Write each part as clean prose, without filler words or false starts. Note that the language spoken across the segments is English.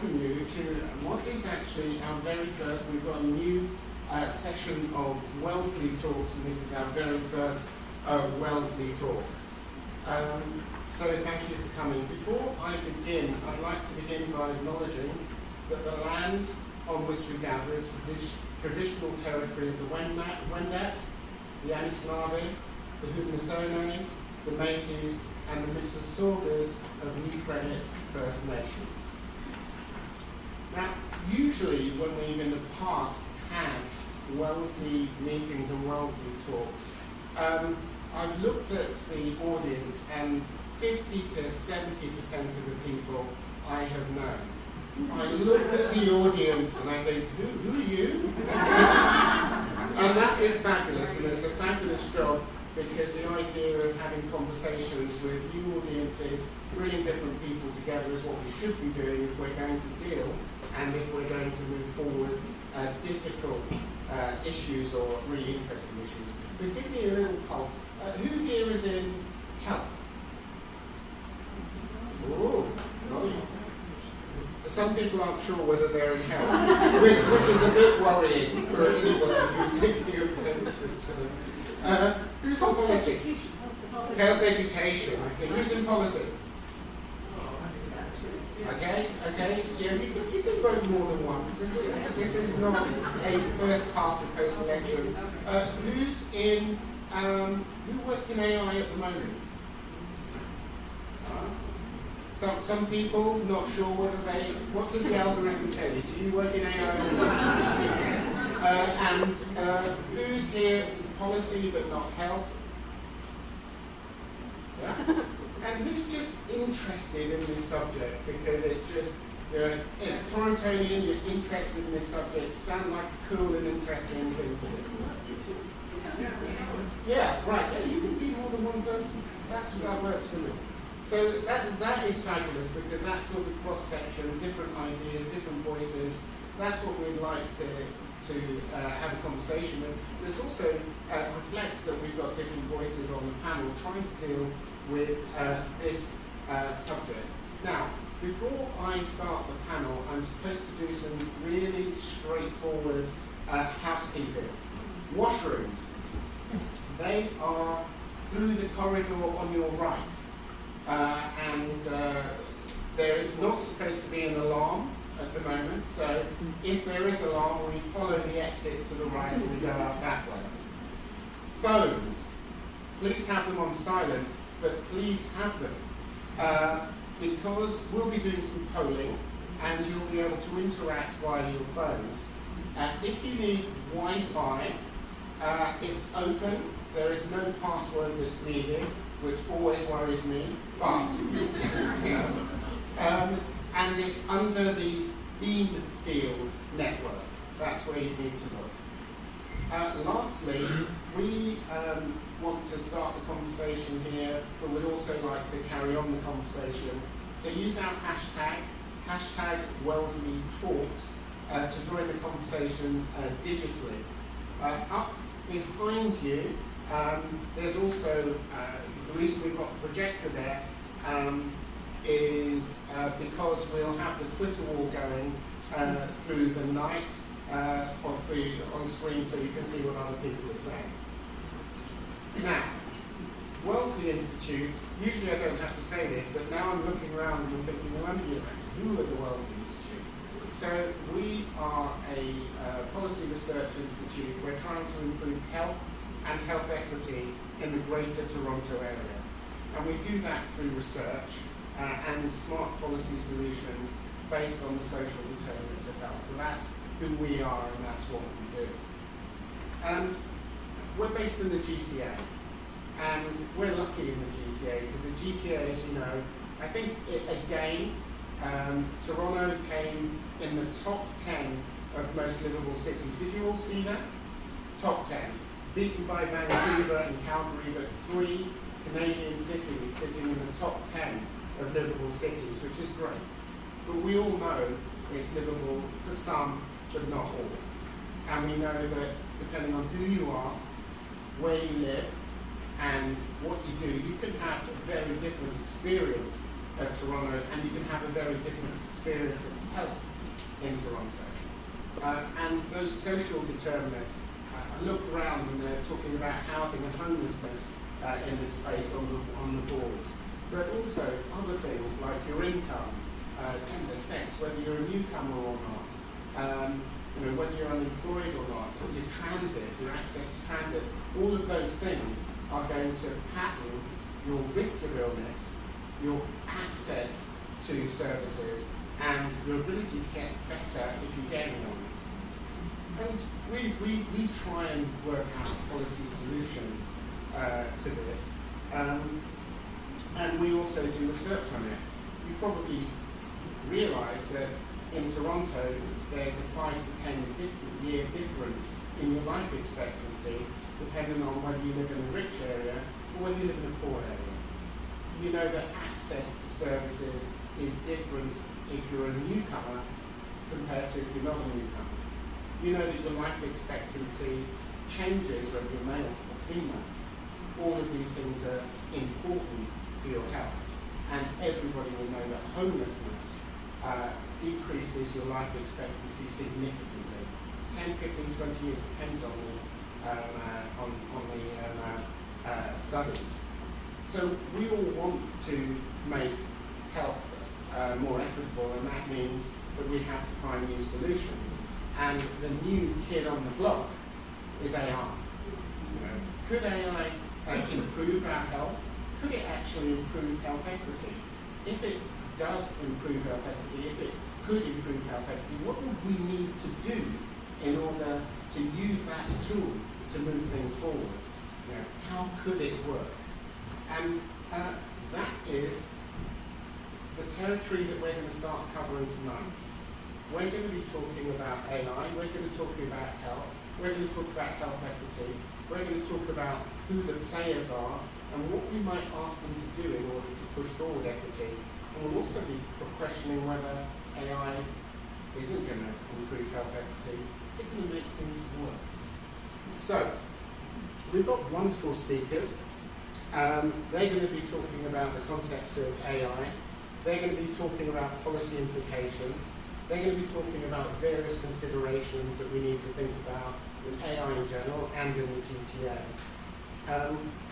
welcome you to what is actually our very first. We've got a new session of Wellesley Talks, and this is our very first Wellesley Talk. So thank you for coming. Before I begin, I'd like to begin by acknowledging that the land on which we gather is traditional territory of the Wendat, the Anishinaabe, the Haudenosaunee, the Métis, and the Mississaugas of New Credit First Nations. Now, usually when we've in the past had Wellesley meetings and Wellesley talks, I've looked at the audience, and 50 to 70% of the people I have known. I look at the audience and I think, who are you? And that is fabulous, and it's a fabulous job, because the idea of having conversations with new audiences, bringing different people together, is what we should be doing if we're going to deal and if we're going to move forward difficult issues or really interesting issues. But give me a little pulse. Who here is in health? Oh, no. Some people aren't sure whether they're in health, which is a bit worrying for anyone who's thinking of health. Who's on policy? Health education. I see. Who's in policy? Okay. Yeah, you can vote more than once. This is not a first past the post election. Who's in? Who works in AI at the moment? Some people not sure whether they. What does the algorithm tell you? Do you work in AI? And who's here? Policy but not health. Yeah? And who's just interested in this subject because it's just, you're a Torontonian, you're interested in this subject, sound like a cool and interesting thing to do. Yeah, right. Yeah, you can be more than one person. That works for me. So that is fabulous, because that sort of cross-section, different ideas, different voices, that's what we'd like to have a conversation with. This also reflects that we've got different voices on the panel trying to deal with this subject. Now, before I start the panel, I'm supposed to do some really straightforward housekeeping. Washrooms. They are through the corridor on your right. And there is not supposed to be an alarm at the moment, so if there is an alarm, we follow the exit to the right and we go out that way. Phones, please have them on silent, but please have them, because we'll be doing some polling and you'll be able to interact via your phones. If you need Wi-Fi, it's open, there is no password that's needed, which always worries me, but and it's under the Beamfield network. That's where you need to look. Lastly, we want to start the conversation here, but we'd also like to carry on the conversation. So use our hashtag Wellesley Talks, to join the conversation digitally. Up behind you, there's also, the reason we've got the projector there is because we'll have the Twitter wall going through the night on screen, so you can see what other people are saying. Now, Wellesley Institute, usually I don't have to say this, but now I'm looking around and I'm thinking, well, who are the Wellesley Institute? So we are a policy research institute. We're trying to improve health and health equity in the Greater Toronto area. And we do that through research and smart policy solutions based on the social determinants of health. So that's who we are and that's what we do. And we're based in the GTA. And we're lucky in the GTA because the GTA, as you know, I think Toronto came in the top 10 of most livable cities. Did you all see that? Top 10. Beaten by Vancouver and Calgary, but 3 Canadian cities sitting in the top 10 of livable cities, which is great. But we all know it's livable for some, but not all. And we know that depending on who you are, where you live, and what you do, you can have a very different experience of Toronto, and you can have a very different experience of health in Toronto. And those social determinants, I looked around and they're talking about housing and homelessness in this space on the boards, but also other things like your income, gender, sex, whether you're a newcomer or not, whether you're unemployed or not, your transit, your access to transit, all of those things are going to pattern your risk of illness, your access to services, and your ability to get better if you get an illness. And we try and work out policy solutions to this, and we also do research on it. You probably realise that in Toronto there's a 5 to 10 year difference in your life expectancy depending on whether you live in a rich area or whether you live in a poor area. You know that access to services is different if you're a newcomer compared to if you're not a newcomer. You know that your life expectancy changes whether you're male or female. All of these things are important for your health, and everybody will know that homelessness decreases your life expectancy significantly. 10, 15, 20 years depends on the studies. So we all want to make health more equitable, and that means that we have to find new solutions. And the new kid on the block is AI. Could AI improve our health? Could it actually improve health equity? If it does improve health equity, if it could improve health equity, what would we need to do in order to use that tool to move things forward? How could it work? And that is the territory that we're going to start covering tonight. We're going to be talking about AI, we're going to be talking about health, we're going to talk about health equity, we're going to talk about who the players are and what we might ask them to do in order to push forward equity. And we'll also be questioning whether AI isn't going to improve health equity, is it going to make things worse? So, we've got wonderful speakers. They're going to be talking about the concepts of AI. They're going to be talking about policy implications. They're going to be talking about various considerations that we need to think about in AI in general and in the GTA.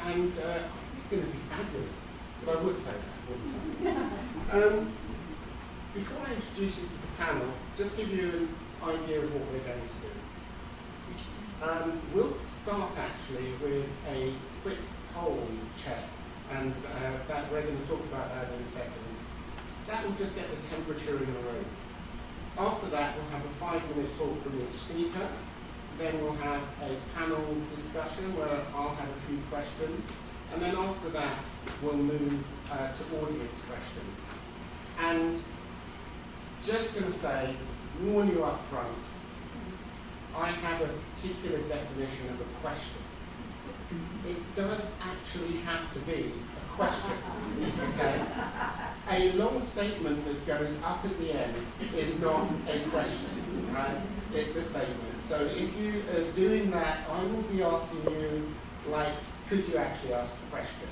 And it's going to be fabulous. But I would say that all the time. Before I introduce you to the panel, just give you an idea of what we're going to do. We'll start actually with a quick poll check, and that we're going to talk about that in a second. That will just get the temperature in the room. After that, we'll have a 5-minute talk from each speaker. Then we'll have a panel discussion where I'll have a few questions. And then after that, we'll move to audience questions. And just going to say, warn you up front, I have a particular definition of a question. It does actually have to be a question, okay? A long statement that goes up at the end is not a question, right? It's a statement. So if you are doing that, I will be asking you, like, could you actually ask a question?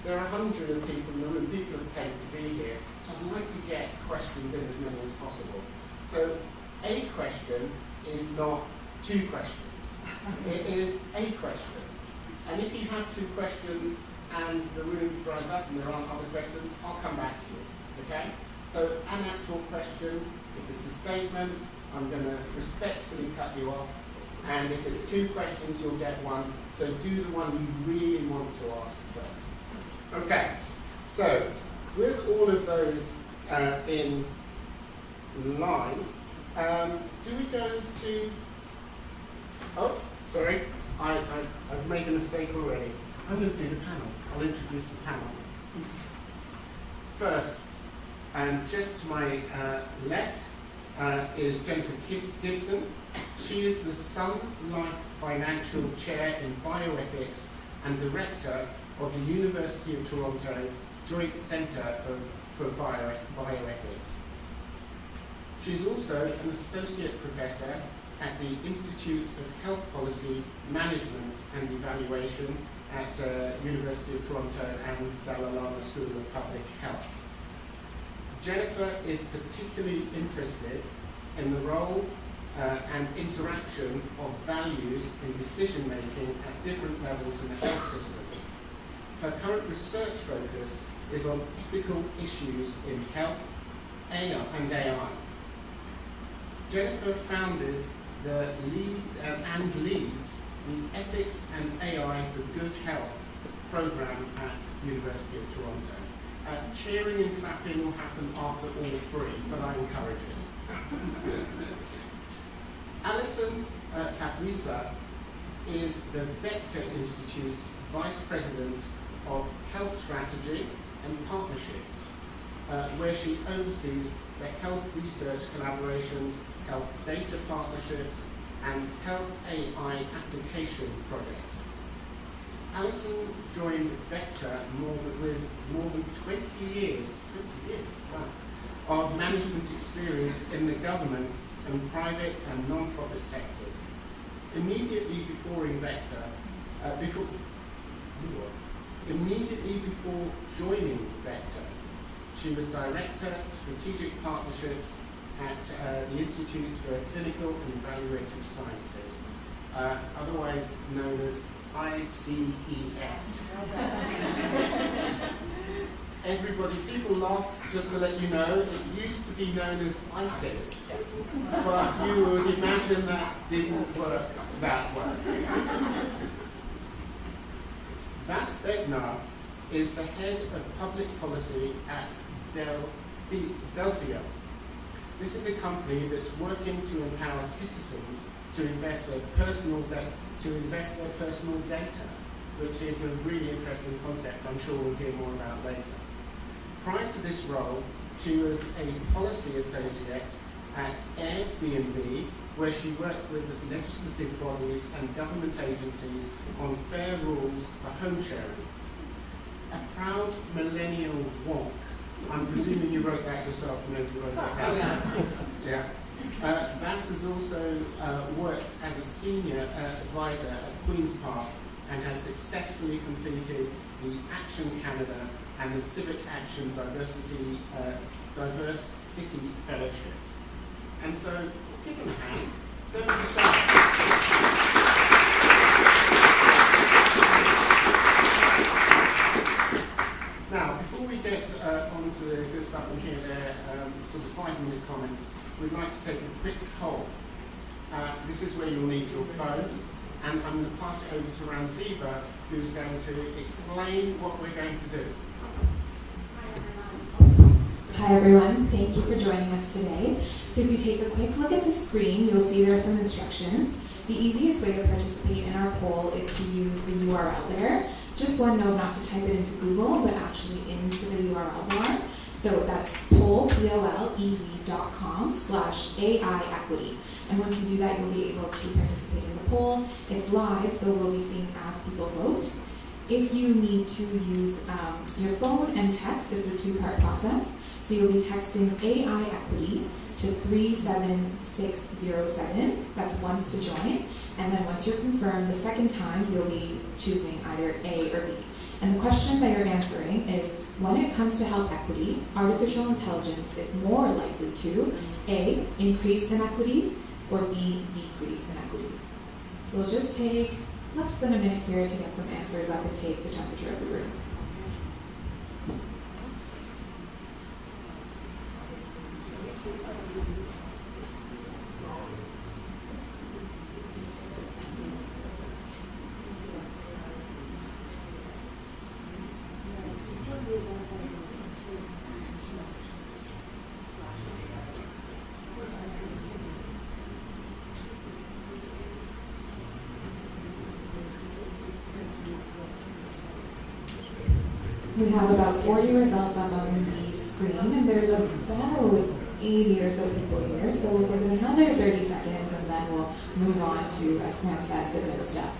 There are 100 of people in the room, people have paid to be here, so I'd like to get questions in as many as possible. So a question is not 2 questions. It is a question. And if you have 2 questions and the room dries up and there aren't other questions, I'll come back to you, okay? So an actual question, if it's a statement, I'm going to respectfully cut you off. And if it's 2 questions, you'll get 1. So do the one you really want to ask first. Okay, so with all of those in line, do we go to... Oh, sorry, I've made a mistake already. I'm going to do the panel. I'll introduce the panel. First, and just to my left, is Jennifer Gibson. She is the Sun Life Financial Chair in Bioethics and Director of the University of Toronto Joint Centre for Bioethics. She's also an Associate Professor at the Institute of Health Policy, Management and Evaluation at University of Toronto and Dalai Lama School of Public Health. Jennifer is particularly interested in the role and interaction of values in decision making at different levels in the health system. Her current research focus is on ethical issues in health and AI. Jennifer founded and leads the Ethics and AI for Good Health program at University of Toronto. Cheering and clapping will happen after all three, but I encourage it. Alison Fabrisa is the Vector Institute's Vice President of Health Strategy and Partnerships, where she oversees the health research collaborations, health data partnerships, and health AI application projects. Alison joined Vector with more than 20 years of management experience in the government and private and non-profit sectors. Immediately before joining Vector, she was Director, Strategic Partnerships at the Institute for Clinical and Evaluative Sciences, otherwise known as ICES. People laugh, just to let you know, it used to be known as ISIS, but you would imagine that didn't work that way. Vas Bednar is the head of public policy at Delphia. This is a company that's working to empower citizens to invest their personal data, which is a really interesting concept I'm sure we'll hear more about later. Prior to this role, she was a policy associate at Airbnb, where she worked with legislative bodies and government agencies on fair rules for home sharing. A proud millennial wonk. I'm presuming you wrote that yourself, and you wrote that down. Yeah. Vas has also worked as a senior advisor at Queen's Park and has successfully completed the Action Canada and the Civic Action Diverse City Fellowships. And so, give them a hand. Don't be shy. Now, before we get on to the good stuff and hear their sort of 5-minute comments, we'd like to take a quick poll. This is where you'll need your phones, and I'm going to pass it over to Ranziba, who's going to explain what we're going to do. Hi everyone, thank you for joining us today. So if you take a quick look at the screen, you'll see there are some instructions. The easiest way to participate in our poll is to use the URL there. Just one note, not to type it into Google, but actually into the URL bar. So that's poll.com/AI equity. And once you do that, you'll be able to participate in the poll. It's live, so we'll be seeing as people vote. If you need to use your phone and text, it's a 2-part process. So you'll be texting AI equity to 37607. That's once to join. And then once you're confirmed the second time, you'll be choosing either A or B. And the question that you're answering is, when it comes to health equity, artificial intelligence is more likely to A, increase inequities, or B, decrease inequities. So we'll just take less than a minute here to get some answers up and take the temperature of the room. We have about 40 results up on the screen, and there's about 80 or so people here, so we'll give it another 30 seconds, and then we'll move on to, as Pam said, the good stuff.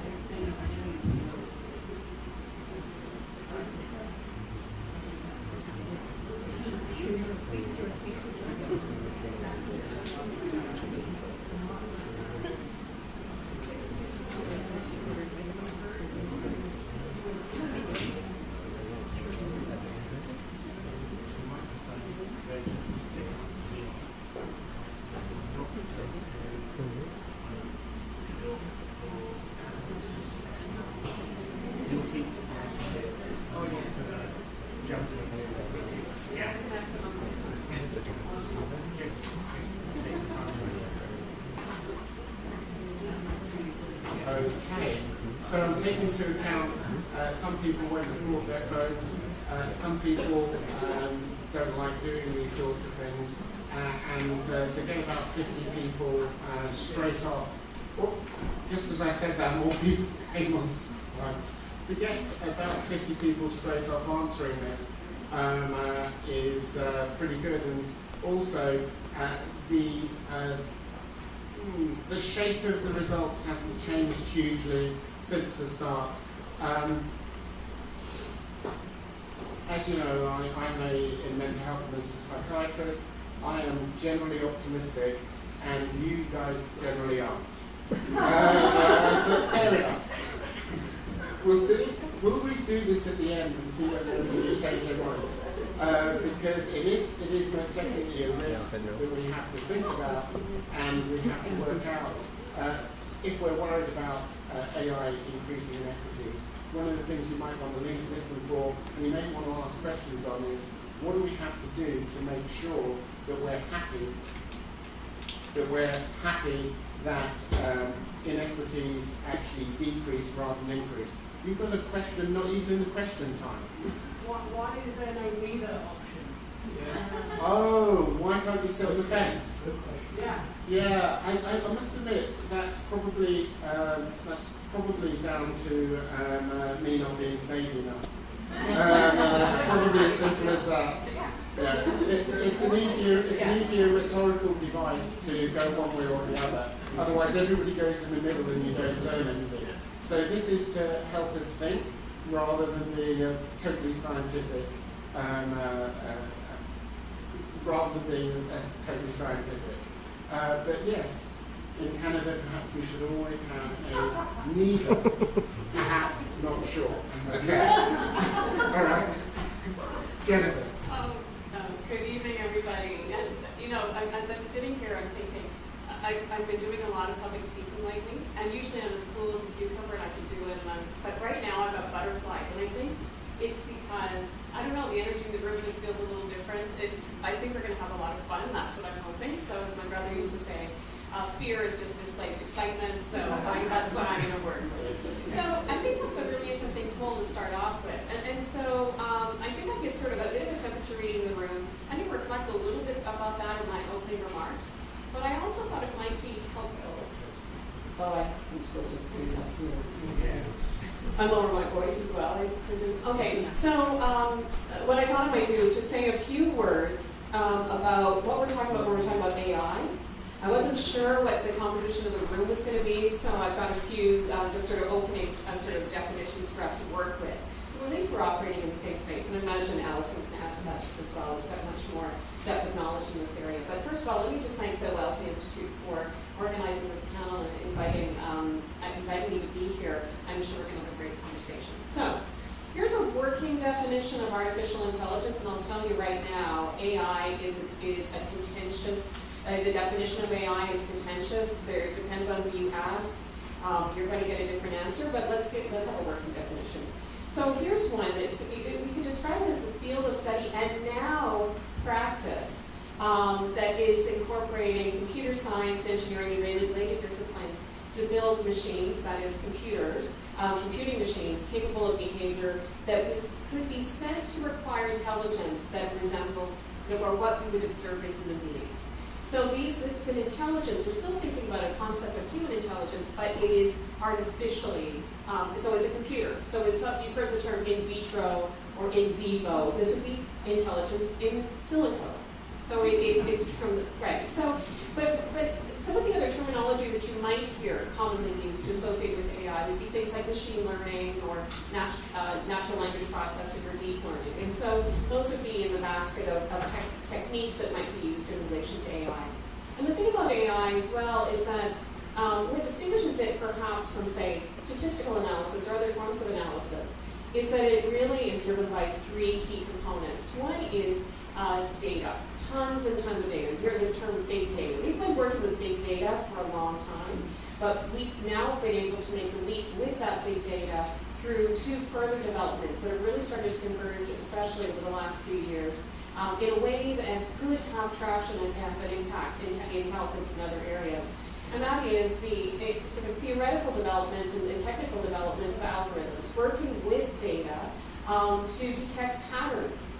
Okay, so I'm taking into account some people won't report their phones, some people don't like doing these sorts of things, and to get about 50 people straight off, well, just as I said that, more people came on. To get about 50 people straight off answering this is pretty good, and also the shape of the results hasn't changed hugely since the start. As you know, I'm a mental health and psychiatrist. I am generally optimistic, and you guys generally aren't. But fair enough. We'll see. We'll redo this at the end and see whether everybody's changed their minds. Because it is most definitely a risk that we have to think about, and we have to work out if we're worried about AI increasing inequities. One of the things you might want to listen for, and you may want to ask questions on, is what do we have to do to make sure that we're happy that inequities actually decrease rather than increase. You've got a question, not even the question time. Why is there no neither option? Yeah. Oh, why can't you sit on the fence? Yeah. Yeah, I must admit that's probably down to me not being vague enough. It's probably as simple as that. Yeah. It's an easier rhetorical device to go one way or the other. Otherwise, everybody goes in the middle and you don't learn anything. So this is to help us think rather than being totally scientific. Rather than being totally scientific. But yes, in Canada, perhaps we should always have a neither. Perhaps, not sure. Okay. All right. Jennifer. Good evening, everybody. And as I'm sitting here, I'm thinking, I've been doing a lot of public speaking lately, and usually I'm as cool as a cucumber and I can do it. But right now I've got butterflies, and I think it's because, I don't know, the energy in the room just feels a little different. I think we're going to have a lot of fun. That's what I'm hoping. So as my brother used to say, fear is just misplaced excitement. So that's what I'm going to work with. So I think that's a really interesting poll to start off with. And so I think I get sort of a bit of a temperature reading in the room. I think reflect a little bit about that in my opening remarks. But I also thought it might be helpful. Oh, I'm supposed to speak up here. Yeah. I lower my voice as well, I presume. Okay, so what I thought I might do is just say a few words about what we're talking about when we're talking about AI. I wasn't sure what the composition of the room was going to be, so I've got a few just sort of opening sort of definitions for us to work with. So at least we're operating in the same space, and I imagine Alison can add to that as well. She's got much more depth of knowledge in this area. But first of all, let me just thank the Wellesley Institute for organizing this panel and inviting me to be here. I'm sure we're going to have a great conversation. So here's a working definition of artificial intelligence, and I'll tell you right now, AI is a contentious. The definition of AI is contentious. It depends on who you ask. You're going to get a different answer, but let's have a working definition. So here's one. We could describe it as the field of study and now practice that is incorporating computer science, engineering, and related disciplines to build machines, that is computers, computing machines capable of behavior that could be said to require intelligence that resembles or what we would observe in human beings. So this is an intelligence. We're still thinking about a concept of human intelligence, but it is artificially, so it's a computer. So you've heard the term in vitro or in vivo. This would be intelligence in silico. So it's from the, right. So, but some of the other terminology that you might hear commonly used to associate with AI would be things like machine learning or natural language processing or deep learning. And so those would be in the basket of techniques that might be used in relation to AI. And the thing about AI as well is that what distinguishes it perhaps from, say, statistical analysis or other forms of analysis is that it really is driven by three key components. One is data, tons and tons of data. You hear this term big data. We've been working with big data for a long time, but we've now been able to make a leap with that big data through two further developments that have really started to converge, especially over the last few years, in a way that could have traction and have an impact in health and some other areas. And that is the sort of theoretical development and technical development of algorithms, working with data to detect patterns.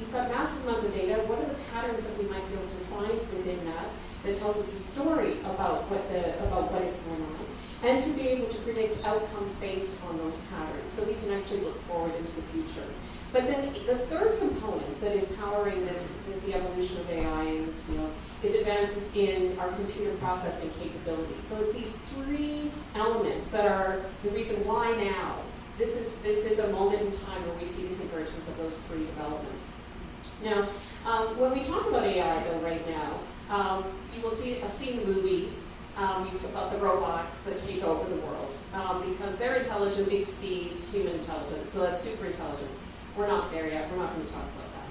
You've got massive amounts of data. What are the patterns that we might be able to find within that tells us a story about what is going on, and to be able to predict outcomes based on those patterns, so we can actually look forward into the future. But then the third component that is powering the evolution of AI in this field is advances in our computer processing capabilities. So it's these three elements that are the reason why now. This is a moment in time where we see the convergence of those three developments. Now, when we talk about AI though right now, you will see, I've seen the movies about the robots that take over the world because their intelligence exceeds human intelligence, so that's super intelligence. We're not there yet, we're not going to talk about that.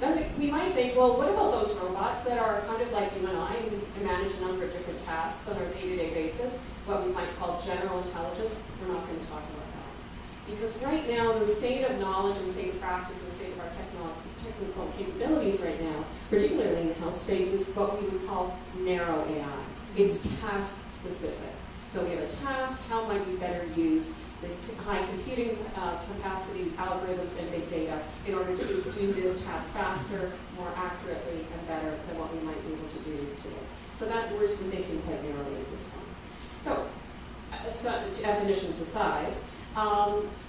Then we might think, well, what about those robots that are kind of like you and I, and manage a number of different tasks on our day-to-day basis, what we might call general intelligence? We're not going to talk about that. Because right now, the state of knowledge and state of practice and the state of our technical capabilities right now, particularly in the health space, is what we would call narrow AI. It's task specific. So we have a task, how might we better use this high computing capacity, algorithms, and big data in order to do this task faster, more accurately, and better than what we might be able to do today. So that we're thinking quite narrowly at this point. So definitions aside,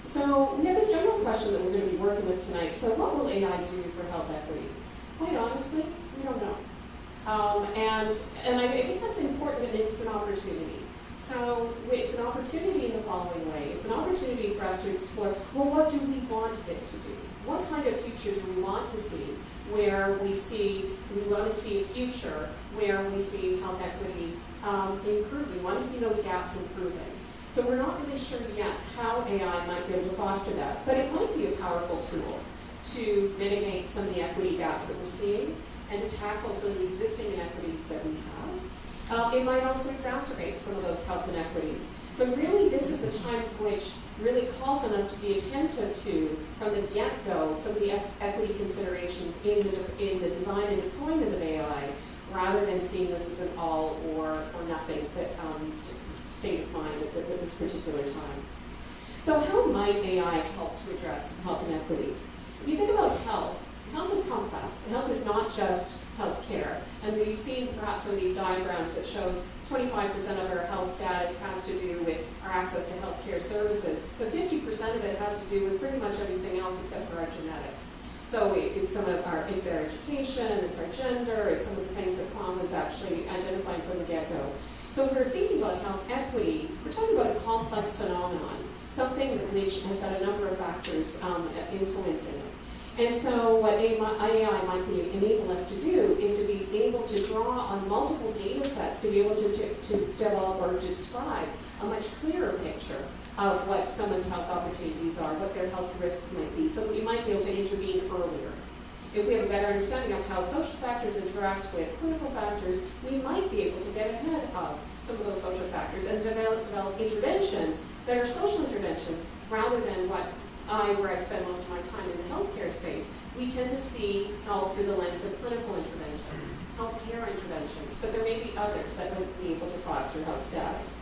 so we have this general question that we're going to be working with tonight. So what will AI do for health equity? Quite honestly, we don't know. And I think that's important, and it's an opportunity. So it's an opportunity in the following way. It's an opportunity for us to explore, well, what do we want it to do? What kind of future do we want to see where we want to see a future where we see health equity improve? We want to see those gaps improving. So we're not really sure yet how AI might be able to foster that, but it might be a powerful tool to mitigate some of the equity gaps that we're seeing and to tackle some of the existing inequities that we have. It might also exacerbate some of those health inequities. So really, this is a time which really calls on us to be attentive to, from the get-go, some of the equity considerations in the design and deployment of AI, rather than seeing this as an all or nothing state of mind at this particular time. So how might AI help to address health inequities? If you think about health, health is complex. Health is not just healthcare. And you've seen perhaps some of these diagrams that shows 25% of our health status has to do with our access to healthcare services, but 50% of it has to do with pretty much everything else except for our genetics. So it's our education, it's our gender, it's some of the things that Kwame was actually identifying from the get-go. So if we're thinking about health equity, we're talking about a complex phenomenon, something that has got a number of factors influencing it. And so what AI might enable us to do is to be able to draw on multiple data sets to be able to develop or describe a much clearer picture of what someone's health opportunities are, what their health risks might be, so that we might be able to intervene earlier. If we have a better understanding of how social factors interact with clinical factors, we might be able to get ahead of some of those social factors and develop interventions that are social interventions rather than where I spend most of my time in the healthcare space. We tend to see health through the lens of clinical interventions, healthcare interventions, but there may be others that would be able to foster health status.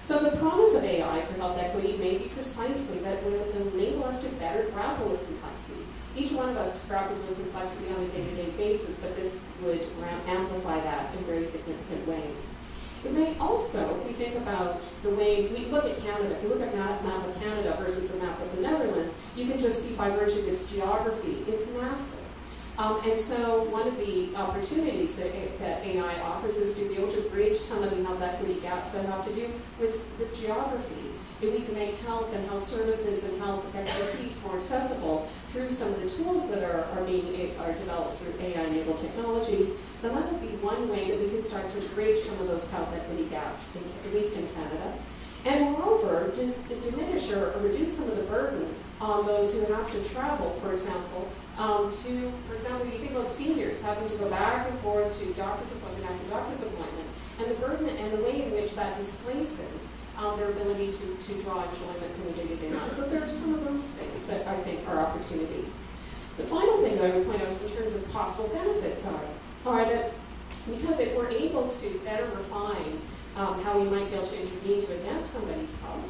So the promise of AI for health equity may be precisely that it will enable us to better grapple with complexity. Each one of us grapples with complexity on a day-to-day basis, but this would amplify that in very significant ways. It may also, if we think about the way we look at Canada, if you look at a map of Canada versus the map of the Netherlands, you can just see by virtue of its geography, it's massive. And so one of the opportunities that AI offers is to be able to bridge some of the health equity gaps that have to do with geography. If we can make health and health services and health expertise more accessible through some of the tools that are developed through AI-enabled technologies, then that would be one way that we can start to bridge some of those health equity gaps, at least in Canada. And moreover, diminish or reduce some of the burden on those who have to travel, for example, for example, you think about seniors having to go back and forth to doctor's appointment after doctor's appointment, and the burden and the way in which that displaces their ability to draw enjoyment from the day-to-day life. So there are some of those things that I think are opportunities. The final thing that I would point out is in terms of possible benefits are that because if we're able to better refine how we might be able to intervene to advance somebody's health,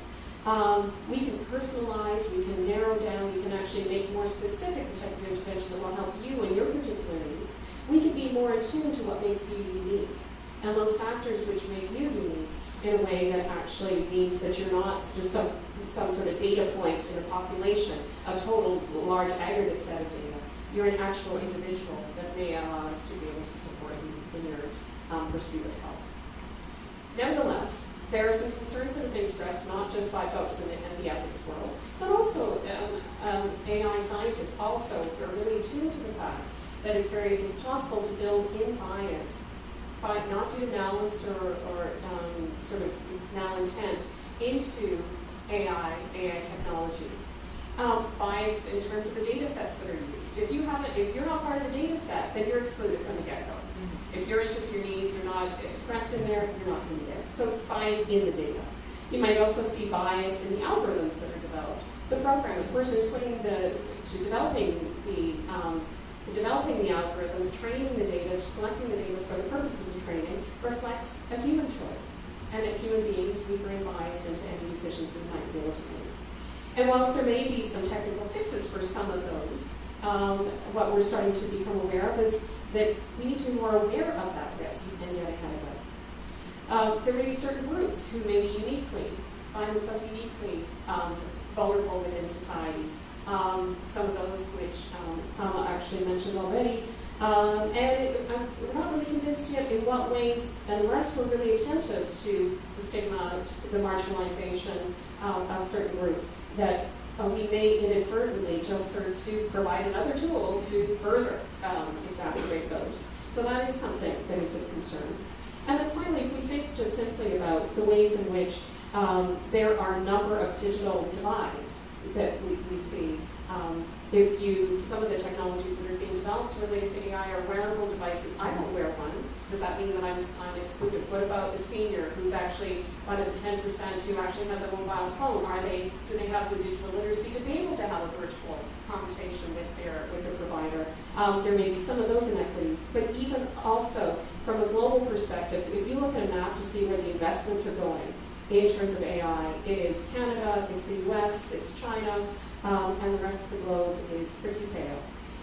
we can personalize, we can narrow down, we can actually make more specific the type of intervention that will help you and your particular needs. We can be more attuned to what makes you unique and those factors which make you unique in a way that actually means that you're not just some sort of data point in a population, a total large aggregate set of data. You're an actual individual that may allow us to be able to support you in your pursuit of health. Nevertheless, there are some concerns that have been expressed not just by folks in the ethics world, but also AI scientists also are really attuned to the fact that it's possible to build in bias by not due malice or sort of malintent into AI technologies. Biased in terms of the data sets that are used. If you're not part of the data set, then you're excluded from the get-go. If your interests, your needs are not expressed in there, you're not going to be there. So bias in the data. You might also see bias in the algorithms that are developed. The programmer, the person who's developing the algorithms, training the data, selecting the data for the purposes of training, reflects a human choice. And that human beings, we bring bias into any decisions we might be able to make. And whilst there may be some technical fixes for some of those, what we're starting to become aware of is that we need to be more aware of that risk and get ahead of it. There may be certain groups who may be find themselves uniquely vulnerable within society. Some of those which Pama actually mentioned already. And we're not really convinced yet in what ways, unless we're really attentive to the stigma, the marginalization of certain groups, that we may inadvertently just serve to provide another tool to further exacerbate those. So that is something that is of concern. And then finally, if we think just simply about the ways in which there are a number of digital divides that we see. Some of the technologies that are being developed related to AI are wearable devices. I don't wear one. Does that mean that I'm excluded? What about a senior who's actually one of the 10% who actually has a mobile phone? Do they have the digital literacy to be able to have a virtual conversation with their provider? There may be some of those inequities, but even also from a global perspective, if you look at a map to see where the investments are going in terms of AI, it is Canada, it's the US, it's China, and the rest of the globe is pretty pale.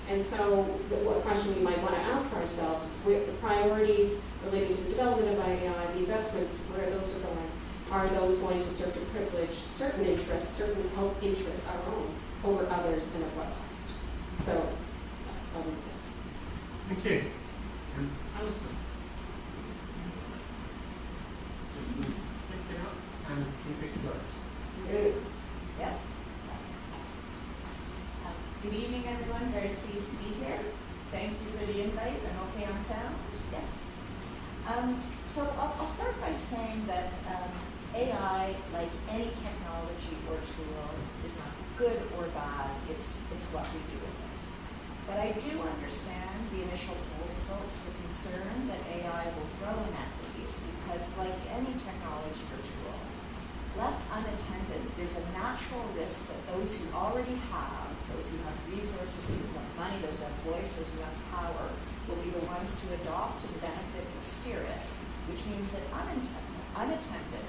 And so what question we might want to ask ourselves is with the priorities related to the development of AI, the investments, where those are going. Are those going to serve to privilege certain interests, certain health interests, our own, over others, and at what cost? So, Thank you. And Alison. Just need to pick it up and keep it close. Yes. Good evening, everyone. Very pleased to be here. Thank you for the invite. I'm okay on sound? Yes. So I'll start by saying that AI, like any technology or tool, is not good or bad. It's what we do with it. But I do understand the initial poll results, the concern that AI will grow inequities, because like any technology or tool, left unattended, there's a natural risk that those who already have, those who have resources, those who have money, those who have voice, those who have power, will be the ones to adopt and benefit and steer it, which means that unattended,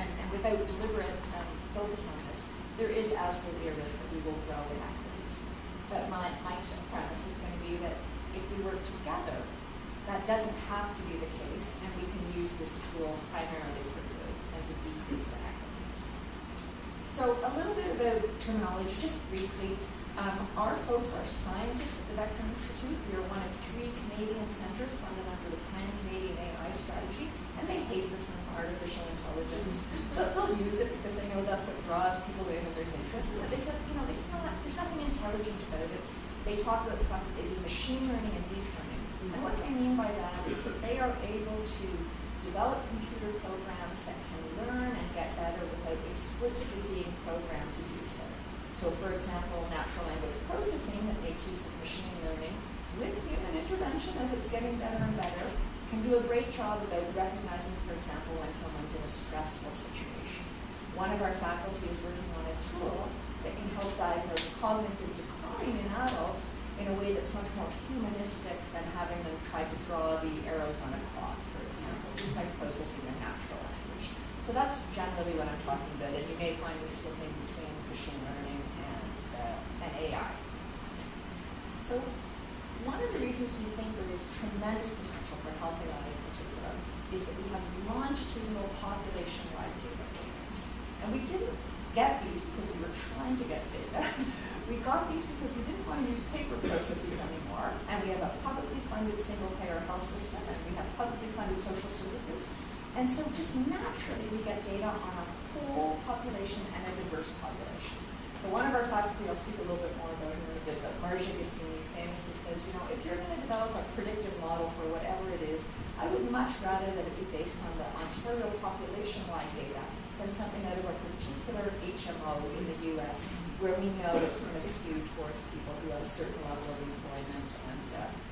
and without deliberate focus on this, there is absolutely a risk that we will grow inequities. But my premise is going to be that if we work together, that doesn't have to be the case, and we can use this tool primarily for good and to decrease inequities. So a little bit about terminology, just briefly. Our folks are scientists at the Vector Institute. We are one of 3 Canadian centres funded under the Pan-Canadian AI strategy, and they hate the term artificial intelligence. They'll use it because they know that's what draws people in and there's interest. But they said, there's nothing intelligent about it. They talk about the fact that they do machine learning and deep learning. And what they mean by that is that they are able to develop computer programs that can learn and get better without explicitly being programmed to do so. So for example, natural language processing that makes use of machine learning with human intervention as it's getting better and better can do a great job about recognizing, for example, when someone's in a stressful situation. One of our faculty is working on a tool that can help diagnose cognitive decline in adults in a way that's much more humanistic than having them try to draw the arrows on a clock, for example, just by processing their natural language. So that's generally what I'm talking about, and you may find me slipping between machine learning and AI. So one of the reasons we think there is tremendous potential for health AI in particular is that we have longitudinal population-wide databases. And we didn't get these because we were trying to get data. We got these because we didn't want to use paper processes anymore, and we have a publicly funded single-payer health system, and we have publicly funded social services. And so just naturally we get data on a whole population and a diverse population. So one of our faculty, I'll speak a little bit more about in a bit, but Marja Gassini famously says, you know, if you're going to develop a predictive model for whatever it is, I would much rather that it be based on the Ontario population-wide data than something out of a particular HMO in the US where we know it's going to skew towards people who have a certain level of employment and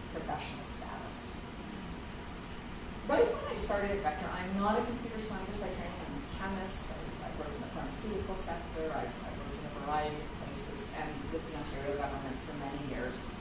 professional status. Right when I started at Vector, I'm not a computer scientist by training, I'm a chemist, I've worked in the pharmaceutical sector, I've worked in a variety of places, and with the Ontario government for many years.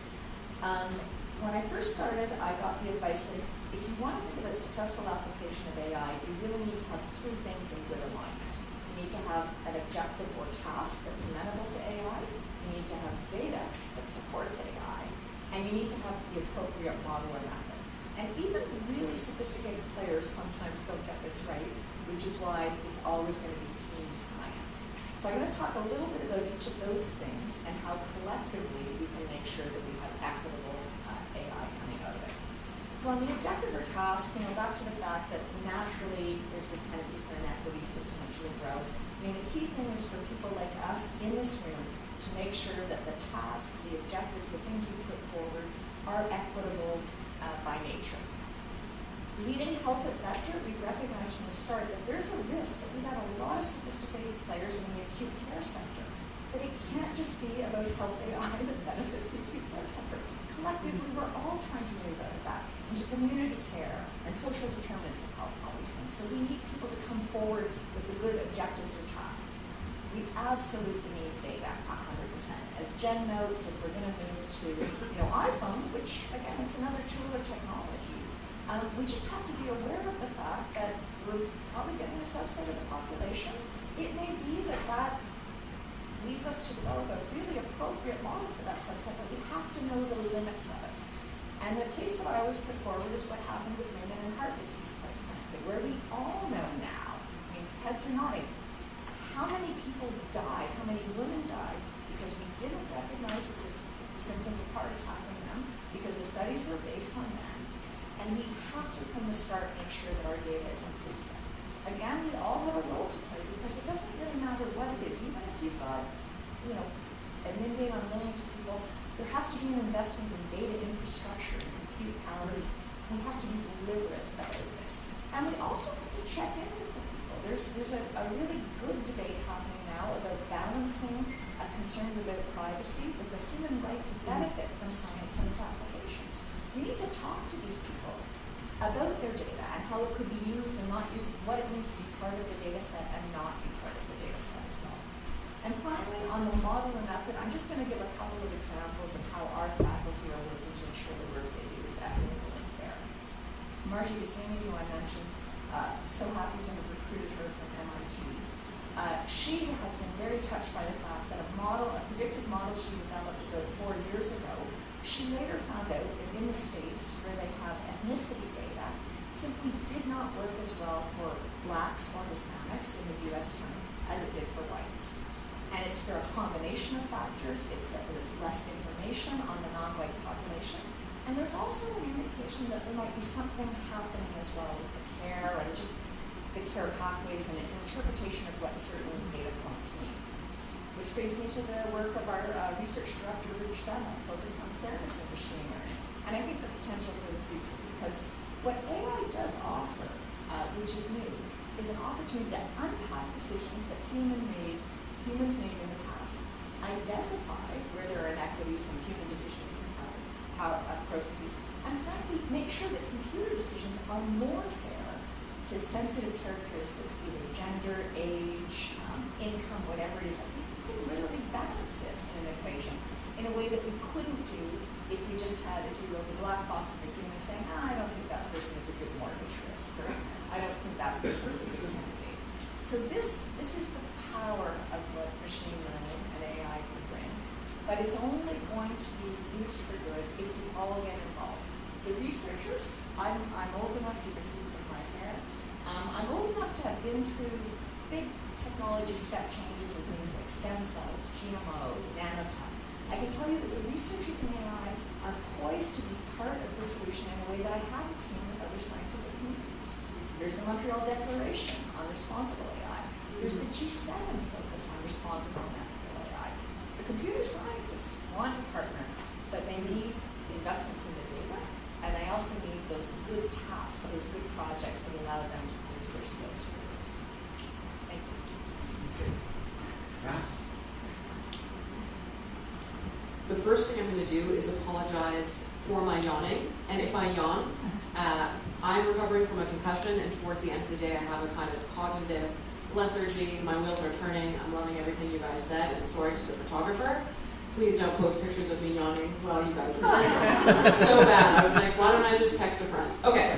When I first started, I got the advice that if you want to think about successful application of AI, you really need to have three things in good alignment. You need to have an objective or task that's amenable to AI, you need to have data that supports AI, and you need to have the appropriate model or method. And even really sophisticated players sometimes don't get this right, which is why it's always going to be team science. So I'm going to talk a little bit about each of those things and how collectively we can make sure that we have equitable AI coming out of it. So on the objective or task, back to the fact that naturally there's this tendency for inequities to potentially grow. The key thing is for people like us in this room to make sure that the tasks, the objectives, the things we put forward are equitable by nature. Leading health at Vector, we've recognized from the start that there's a risk that we have a lot of sophisticated players in the acute care sector. But it can't just be about health AI that benefits the acute care sector. Collectively, we're all trying to move out of that into community care and social determinants of health, all these things. So we need people to come forward with the good objectives or tasks. We absolutely need data, 100%. As Jen notes, if we're going to move to, iPhone, which again, it's another tool of technology, we just have to be aware of the fact that we're probably getting a subset of the population. It may be that that leads us to develop a really appropriate model for that subset, but we have to know the limits of it. And the case that I always put forward is what happened with women and heart disease, quite frankly, where we all know now, heads are nodding, how many people died, how many women died, because we didn't recognize the symptoms of heart attack in them, because the studies were based on men. And we have to, from the start, make sure that our data is inclusive. Again, we all have a role to play, because it doesn't really matter what it is. Even if you've got, admitting on millions of people, there has to be an investment in data infrastructure and compute power. We have to be deliberate about this. And we also have to check in with the people. There's a really good debate happening now about balancing concerns about privacy with the human right to benefit from science and its applications. We need to talk to these people about their data and how it could be used and not used, what it means to be part of the data set and not be part of the data set as well. And finally, on the model and method, I'm just going to give a couple of examples of how our faculty are working to ensure the work they do is equitable and fair. Marja Gassini, who I mentioned, so happy to have recruited her from MIT. She has been very touched by the fact that a predictive model she developed about 4 years ago, she later found out that in the States, where they have ethnicity data, simply did not work as well for blacks or Hispanics in the US term as it did for whites. And it's for a combination of factors. It's that there's less information on the non-white population. And there's also an indication that there might be something happening as well with the care and just the care pathways and an interpretation of what certain data points mean. Which brings me to the work of our research director, Rich Sema, focused on fairness in machine learning. And I think the potential for the future, because what AI does offer, which is new, is an opportunity to unpack decisions that humans made in the past, identify where there are inequities in human decision processes, and frankly, make sure that computer decisions are more fair to sensitive characteristics, either gender, age, income, whatever it is. We can literally balance it in an equation in a way that we couldn't do if we just had, if you will, the black box of a human saying, I don't think that person is a good mortgage risk, or I don't think that person is a good candidate. So this is the power of what machine learning and AI can bring, but it's only going to be used for good if we all get involved. The researchers, I'm old enough, you can see from my hair, I'm old enough to have been through big technology step changes in things like stem cells, GMO, nanotech. I can tell you that the researchers in AI are poised to be part of the solution in a way that I haven't seen with other scientific communities. There's the Montreal Declaration on responsible AI. There's the G7 focus on responsible and ethical AI. The computer scientists want to partner, but they need investments in the data, and they also need those good tasks, those good projects that allow them to use their skills forward. Thank you. Yes. The first thing I'm going to do is apologize for my yawning. And if I yawn, I'm recovering from a concussion, and towards the end of the day, I have a kind of cognitive lethargy. My wheels are turning. I'm loving everything you guys said, and sorry to the photographer. Please don't post pictures of me yawning while you guys present. So bad. I was like, why don't I just text a friend? Okay.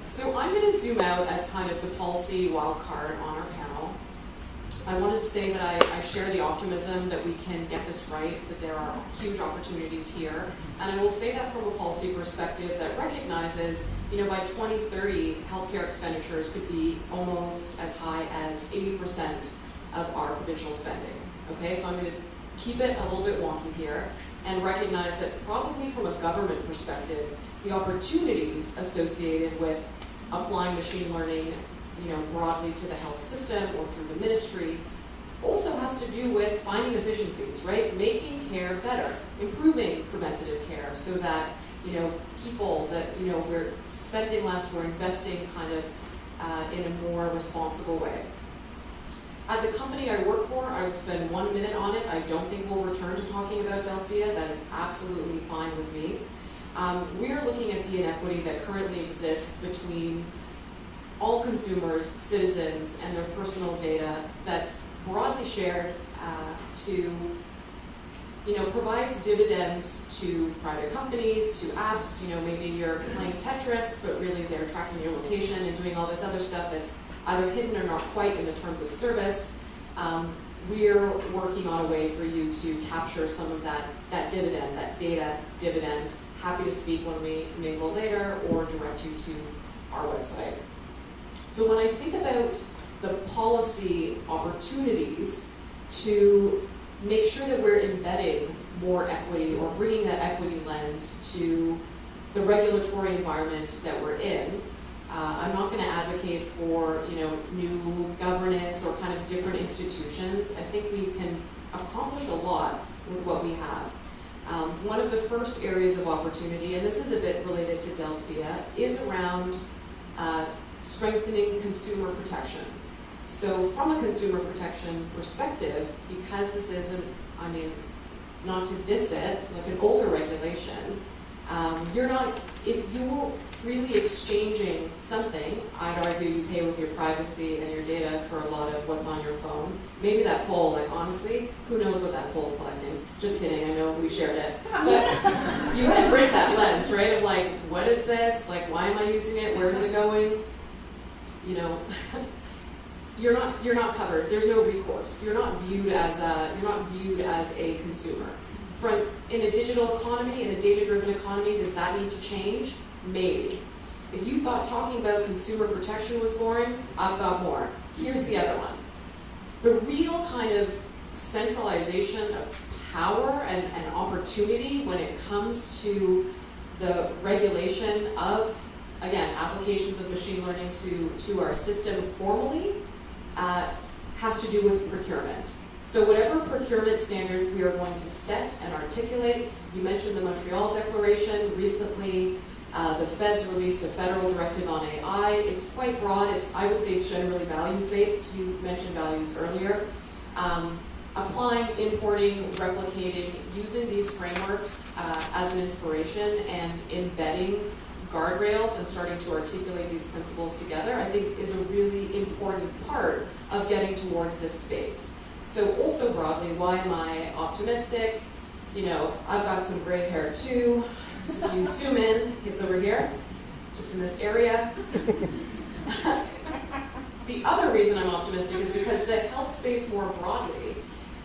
So I'm going to zoom out as kind of the policy wild card on our panel. I want to say that I share the optimism that we can get this right, that there are huge opportunities here. And I will say that from a policy perspective that recognizes, by 2030, healthcare expenditures could be almost as high as 80% of our provincial spending. Okay, so I'm going to keep it a little bit wonky here and recognize that probably from a government perspective, the opportunities associated with applying machine learning broadly to the health system or through the ministry also has to do with finding efficiencies, right? Making care better, improving preventative care so that, people that, we're spending less, we're investing kind of in a more responsible way. At the company I work for, I would spend 1 minute on it. I don't think we'll return to talking about Delphia. That is absolutely fine with me. We are looking at the inequity that currently exists between all consumers, citizens, and their personal data that's broadly shared provides dividends to private companies, to apps. Maybe you're playing Tetris, but really they're tracking your location and doing all this other stuff that's either hidden or not quite in the terms of service. We're working on a way for you to capture some of that dividend, that data dividend. Happy to speak when we mingle later or direct you to our website. So when I think about the policy opportunities to make sure that we're embedding more equity or bringing that equity lens to the regulatory environment that we're in, I'm not going to advocate for new governance or kind of different institutions. I think we can accomplish a lot with what we have. One of the first areas of opportunity, and this is a bit related to Delphia, is around strengthening consumer protection. So from a consumer protection perspective, because this isn't, not to diss it, like an older regulation, if you're freely exchanging something, I'd argue you pay with your privacy and your data for a lot of what's on your phone. Maybe that poll, honestly, who knows what that poll's collecting? Just kidding, I know we shared it. But you can break that lens, right, of what is this? Why am I using it? Where is it going? You're not covered. There's no recourse. You're not viewed as a consumer. In a digital economy, in a data-driven economy, does that need to change? Maybe. If you thought talking about consumer protection was boring, I've got more. Here's the other one. The real kind of centralization of power and opportunity when it comes to the regulation of, again, applications of machine learning to our system formally has to do with procurement. So whatever procurement standards we are going to set and articulate, you mentioned the Montreal Declaration. Recently, the Fed's released a federal directive on AI. It's quite broad. I would say it's generally values-based. You mentioned values earlier. applying, importing, replicating, using these frameworks as an inspiration and embedding guardrails and starting to articulate these principles together, I think is a really important part of getting towards this space. So also broadly, why am I optimistic? You know, I've got some gray hair too. So you zoom in, it's over here, just in this area. The other reason I'm optimistic is because the health space more broadly,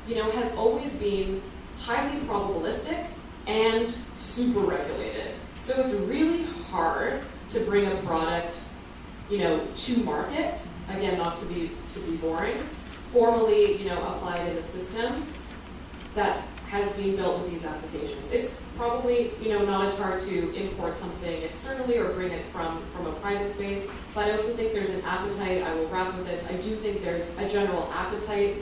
you know, has always been highly probabilistic and super regulated. So it's really hard to bring a product, you know, to market. Again, not to be boring. Formally, you know, applied in a system that has been built with these applications. It's probably, you know, not as hard to import something externally or bring it from a private space, but I also think there's an appetite, I will wrap with this, I do think there's a general appetite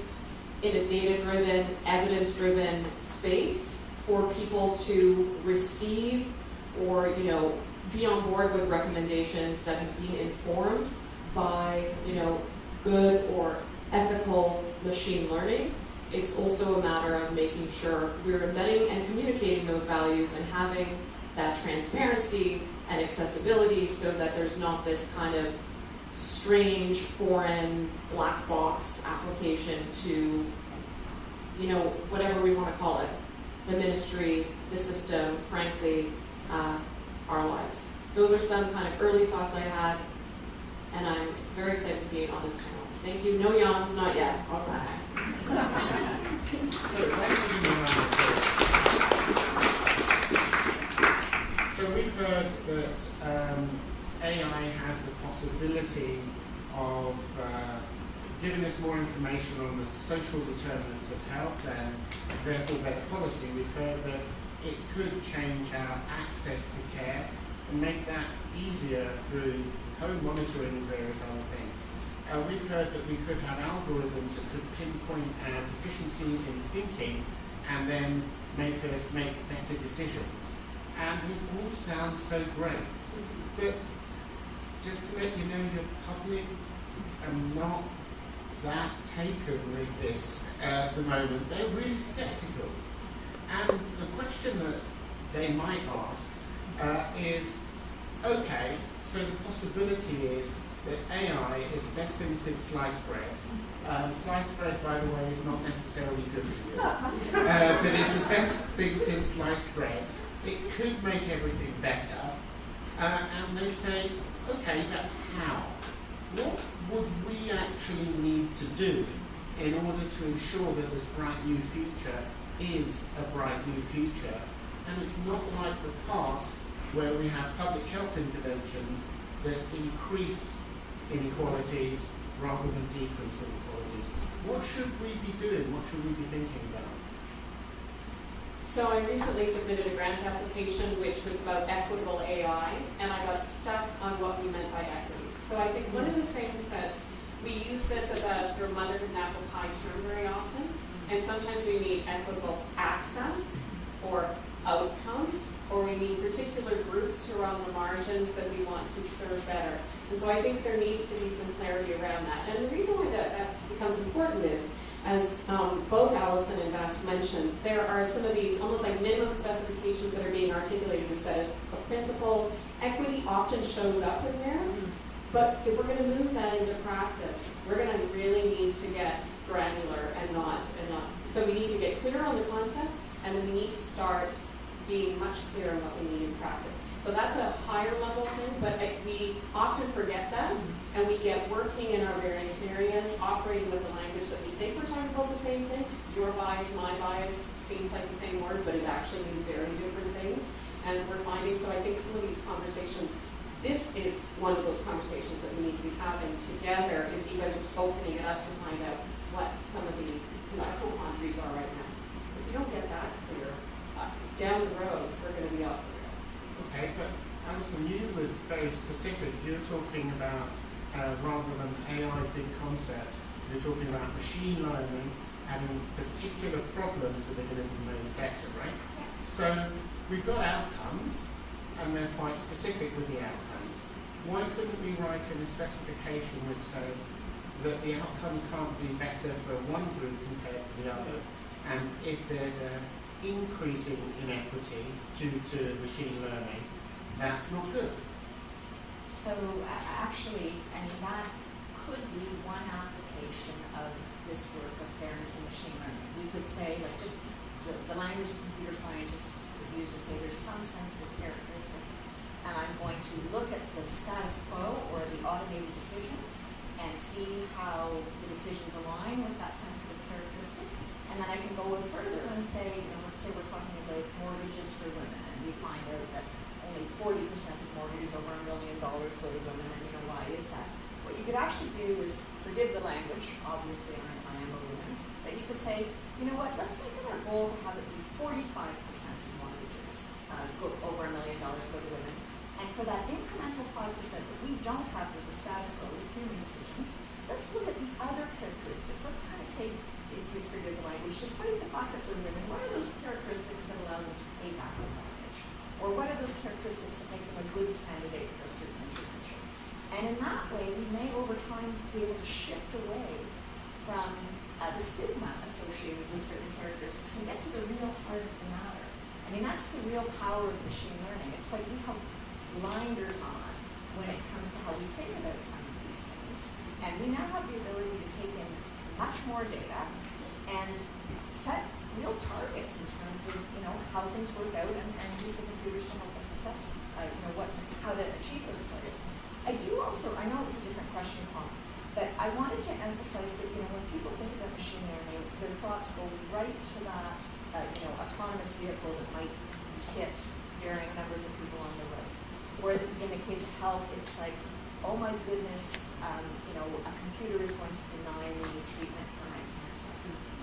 in a data-driven, evidence-driven space for people to receive or, you know, be on board with recommendations that have been informed by, you know, good or ethical machine learning. It's also a matter of making sure we're embedding and communicating those values and having that transparency and accessibility so that there's not this kind of strange, foreign, black box application to, you know, whatever we want to call it, the ministry, the system, frankly, our lives. Those are some kind of early thoughts I had, and I'm very excited to be on this panel. Thank you. No yawns, not yet. All right. So we've heard that AI has the possibility of giving us more information on the social determinants of health and therefore better policy. We've heard that it could change our access to care and make that easier through home monitoring and various other things. We've heard that we could have algorithms that could pinpoint our deficiencies in thinking and then make us make better decisions. And it all sounds so great. But just to let you know, your public are not that taken with this at the moment. They're really skeptical. And the question that they might ask is, okay, so the possibility is that AI is the best thing since sliced bread. Sliced bread, by the way, is not necessarily good for you. But it's the best thing since sliced bread. It could make everything better. And they say, okay, but how? What would we actually need to do in order to ensure that this bright new future is a bright new future? And it's not like the past where we have public health interventions that increase inequalities rather than decrease inequalities. What should we be doing? What should we be thinking about? So I recently submitted a grant application which was about equitable AI, and I got stuck on what we meant by equity. So I think one of the things that we use this as a sort of mother and apple pie term very often, and sometimes we mean equitable access or outcomes, or we mean particular groups who are on the margins that we want to serve better. And so I think there needs to be some clarity around that. And the reason why that becomes important is, as both Alison and Vass mentioned, there are some of these almost like minimum specifications that are being articulated as set of principles. Equity often shows up in there, but if we're going to move that into practice, we're going to really need to get granular and not. So we need to get clear on the concept, and then we need to start being much clearer on what we need in practice. So that's a higher level thing, but we often forget that, and we get working in our various areas, operating with a language that we think we're talking about the same thing. Your bias, my bias seems like the same word, but it actually means very different things. And we're finding, so I think some of these conversations, this is one of those conversations that we need to be having together, is even just opening it up to find out what some of the conceptual boundaries are right now. If you don't get that clear, down the road, we're going to be off the rails. Okay, but Alison, you were very specific. You're talking about, rather than AI big concept, you're talking about machine learning having particular problems that are going to be made better, right? So we've got outcomes, and they're quite specific with the outcomes. Why couldn't we write in a specification which says, that the outcomes can't be better for one group compared to the other. And if there's an increasing inequity due to machine learning, that's not good. So actually, I mean, that could be one application of this work of fairness in machine learning. We could say, like, just the language computer scientists would use would say there's some sensitive characteristic, and I'm going to look at the status quo or the automated decision and see how the decisions align with that sensitive characteristic. And then I can go further and say, you know, let's say we're talking about mortgages for women, and we find out that only 40% of mortgages over $1 million go to women, and you know, why is that? What you could actually do is, forgive the language, obviously I am a woman, but you could say, you know what, let's make it our goal to have it be 45% of mortgages go over $1 million go to women. And for that incremental 5% that we don't have with the status quo with human decisions, let's look at the other characteristics. Let's kind of say, if you forgive the language, despite the fact that they're women, what are those characteristics that allow them to pay back the mortgage? Or what are those characteristics that make them a good candidate for a certain intervention? And in that way, we may over time be able to shift away from the stigma associated with certain characteristics and get to the real heart of the matter. I mean, that's the real power of machine learning. It's like we have blinders on when it comes to how we think about some of these things. And we now have the ability to take in much more data and set real targets in terms of, you know, how things work out and use the computers to help us assess, how to achieve those targets. I do also, I know it was a different question, Paul, but I wanted to emphasize that, you know, when people think about machine learning, their thoughts go right to that, autonomous vehicle that might hit varying numbers of people on the road. Or in the case of health, it's like, oh my goodness, a computer is going to deny me treatment for my cancer.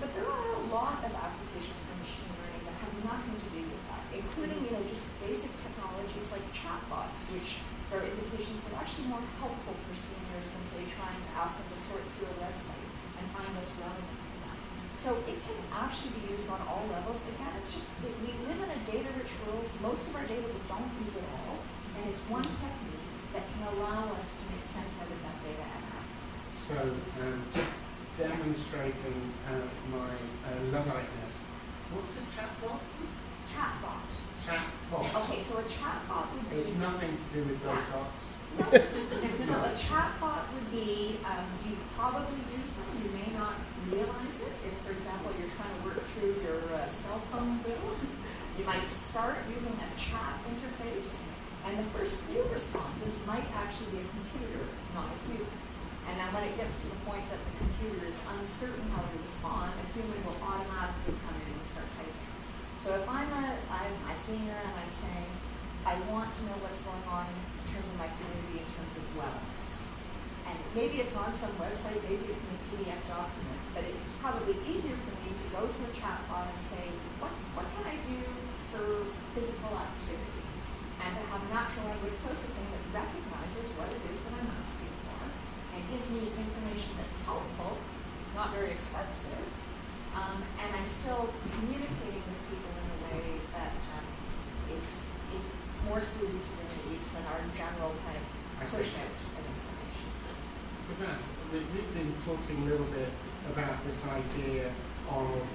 But there are a lot of applications for machine learning that have nothing to do with that, including, you know, just basic technologies like chatbots, which are indications that are actually more helpful for seniors than, say, trying to ask them to sort through a website and find what's relevant for them. So it can actually be used on all levels. Again, it's just that we live in a data-rich world. Most of our data we don't use at all, and it's one technique that can allow us to make sense out of that data and act. So just demonstrating my Ludditeness. What's a chatbot? Chatbot. Chatbot. Okay, so a chatbot would be... It's nothing to do with Botox. No. So a chatbot would be, you probably use them, you may not realize it. If, for example, you're trying to work through your cell phone bill, you might start using a chat interface, and the first few responses might actually be a computer, not a human. And then when it gets to the point that the computer is uncertain how to respond, a human will automatically come in and start typing. So if I'm a senior and I'm saying, I want to know what's going on in terms of my community, in terms of wellness. And maybe it's on some website, maybe it's in a PDF document, but it's probably easier for me to go to a chatbot and say, what can I do for physical activity? And to have natural language processing that recognizes what it is that I'm asking for and gives me information that's helpful. It's not very expensive. And I'm still communicating with people in a way that is more suited to their needs than our general kind of push out of information. So that's, we've been talking a little bit about this idea of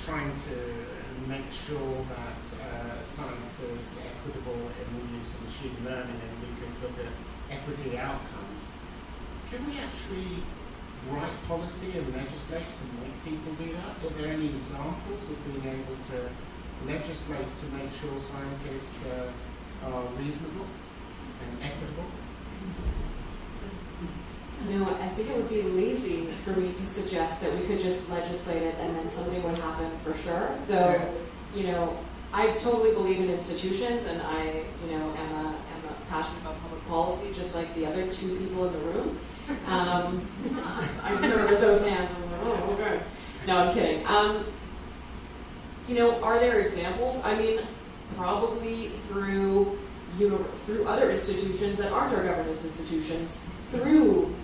trying to make sure that science is equitable in the use of machine learning, and we could look at equity outcomes. Can we actually write policy and legislate to make people do that? Are there any examples of being able to legislate to make sure scientists are reasonable and equitable? I think it would be lazy for me to suggest that we could just legislate it and then something would happen for sure. Though, I totally believe in institutions, and I, am passionate about public policy, just like the other two people in the room. I remember those hands. I'm like, oh, okay. No, I'm kidding. Are there examples? I mean, probably through other institutions that aren't our governance institutions, through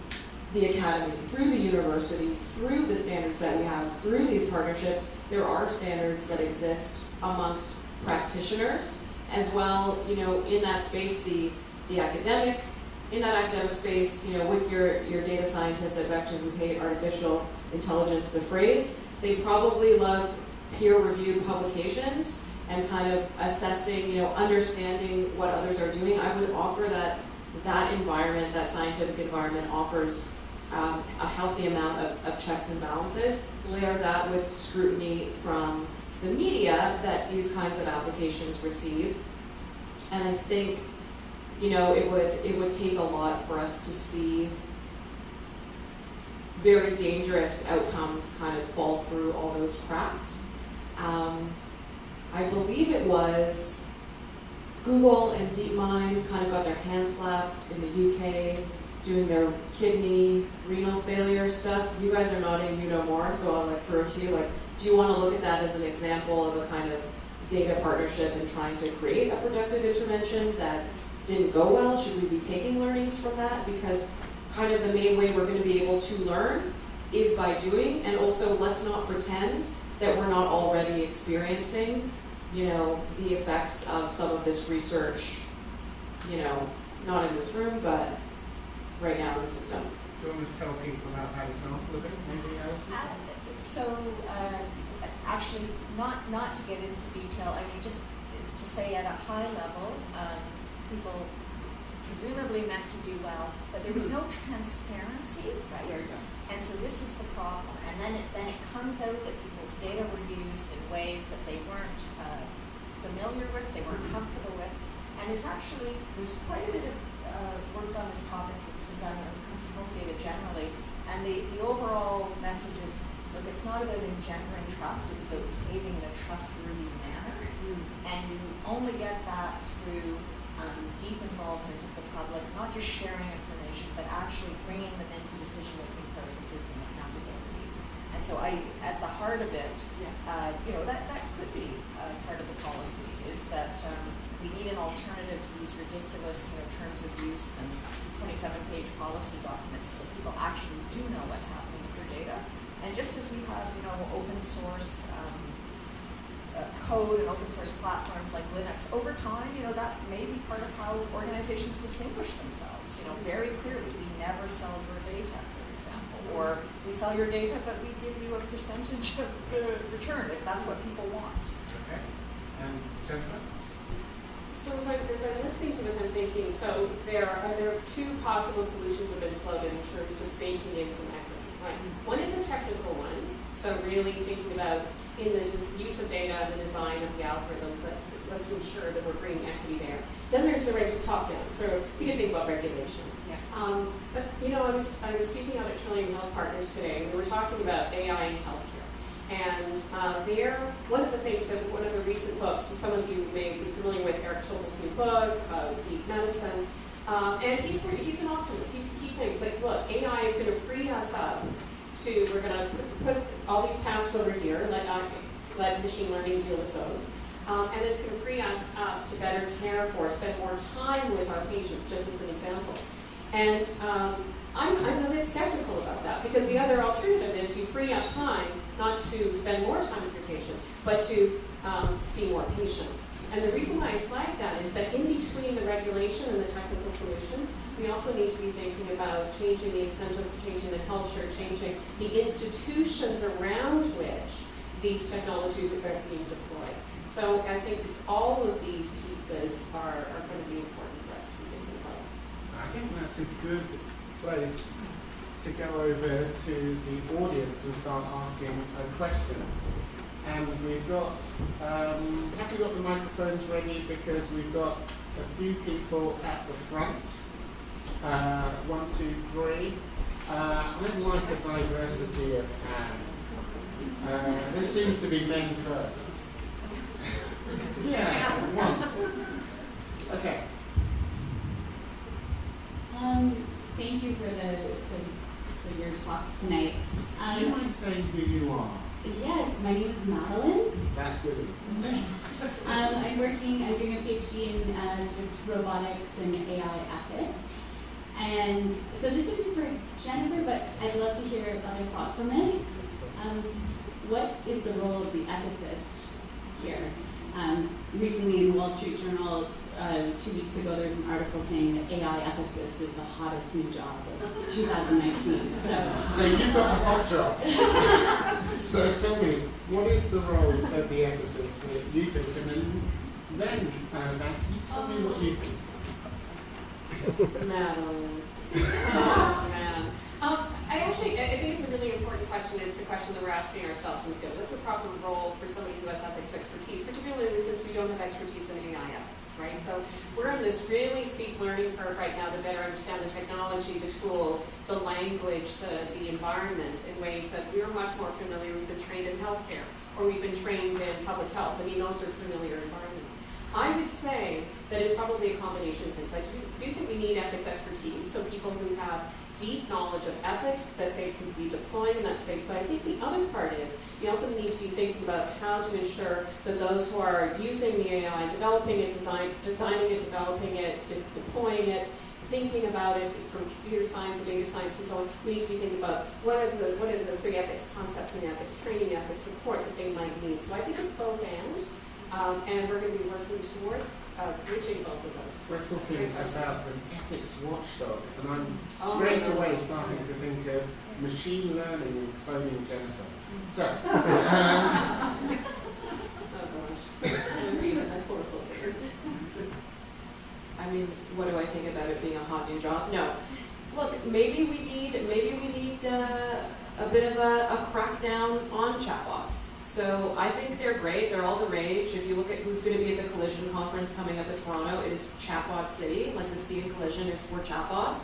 the academy, through the university, through the standards that we have, through these partnerships. There are standards that exist amongst practitioners as well. In that space, the academic in that academic space, with your data scientists at Vector who hate artificial intelligence, the phrase, they probably love peer-reviewed publications and kind of assessing, understanding what others are doing. I would offer that environment, that scientific environment offers a healthy amount of checks and balances. Layer that with scrutiny from the media that these kinds of applications receive. And I think, it would take a lot for us to see very dangerous outcomes kind of fall through all those cracks. I believe it was Google and DeepMind kind of got their hands slapped in the UK doing their kidney renal failure stuff. You guys are nodding, you know more, so I'll throw it to you. Do you want to look at that as an example of a kind of data partnership and trying to create a productive intervention that didn't go well? Should we be taking learnings from that? Because kind of the main way we're going to be able to learn is by doing, and also let's not pretend that we're not already experiencing, the effects of some of this research, not in this room, but right now in the system. Do you want to tell people about that example of it? Maybe Alison? Actually, not to get into detail, I mean, just to say at a high level, people presumably meant to do well, but there was no transparency, right? There you go. And so this is the problem. And then it comes out that people's data were used in ways that they weren't familiar with, they weren't comfortable with. And there's quite a bit of work on this topic that's been done when it comes to health data generally. And the overall message is, look, it's not about engendering trust, it's about behaving in a trustworthy manner. And you only get that through deep involvement of the public, not just sharing information, but actually bringing them into decision-making processes and accountability. And so at the heart of it, that could be part of the policy, is that we need an alternative to these ridiculous terms of use and 27-page policy documents so that people actually do know what's happening with their data. And just as we have, open source code and open source platforms like Linux, over time, that may be part of how organizations distinguish themselves. Very clearly, we never sell your data, for example, or we sell your data, but we give you a percentage of the return if that's what people want. Okay. And Jennifer? So as I'm listening to this, I'm thinking, so there are two possible solutions that have been floated in terms of baking in some equity. Right? One is a technical one, so really thinking about in the use of data, the design of the algorithms, let's ensure that we're bringing equity there. Then there's the top-down, so you can think about regulation. Yeah. But I was speaking out at Trillium Health Partners today. We were talking about AI in healthcare, and one of the things that one of the recent books, and some of you may be familiar with Eric Tolle's new book, Deep Medicine, and he's an optimist. He thinks look, AI is going to free us up. We're going to put all these tasks over here, let machine learning deal with those. And it's going to free us up to better care for, spend more time with our patients, just as an example. And I'm a bit skeptical about that, because the other alternative is you free up time not to spend more time with your patient, but to see more patients. And the reason why I flag that is that in between the regulation and the technical solutions, we also need to be thinking about changing the incentives, changing the culture, changing the institutions around which these technologies are being deployed. So I think it's all of these pieces are going to be important for us to be thinking about. I think that's a good place to go over to the audience and start asking questions. And we've got, have we got the microphones ready? Because we've got a few people at the front. 1, 2, 3. I'd like a diversity of hands. This seems to be men first. Yeah, one. Okay. Thank you for your talks tonight. Do you mind saying who you are? Yes, my name is Madeline. That's good. I'm doing a PhD in sort of robotics and AI ethics. And so this would be for Jennifer, but I'd love to hear other thoughts on this. What is the role of the ethicist here? Recently in the Wall Street Journal, 2 weeks ago there was an article saying that AI ethicist is the hottest new job of 2019. So you've got a hot job. So tell me, what is the role of the ethicist that you think? And then Vance, you tell me what you think. Madeline. Oh, man. I think it's a really important question, and it's a question that we're asking ourselves in the field. What's the proper role for somebody who has ethics expertise, particularly since we don't have expertise in AI ethics, right? So we're on this really steep learning curve right now to better understand the technology, the tools, the language, the environment in ways that we're much more familiar. We've been trained in healthcare, or we've been trained in public health. I mean, those are familiar environments. I would say that it's probably a combination of things. I do think we need ethics expertise, so people who have deep knowledge of ethics that they can be deploying in that space. But I think the other part is we also need to be thinking about how to ensure that those who are using the AI, developing it, designing it, developing it, deploying it, thinking about it from computer science or data science and so on, we need to be thinking about what are the three ethics concepts and the ethics training, the ethics support that they might need. So I think it's both and we're going to be working toward bridging both of those. We're talking about an ethics watchdog, and I'm straight away starting to think of machine learning and cloning Jennifer. So, Oh gosh. I mean, what do I think about it being a hot new job? No. Look, maybe we need a bit of a crackdown on chatbots. So I think they're great. They're all the rage. If you look at who's going to be at the Collision conference coming up in Toronto, it is Chatbot City. Like the C in Collision is for chatbot.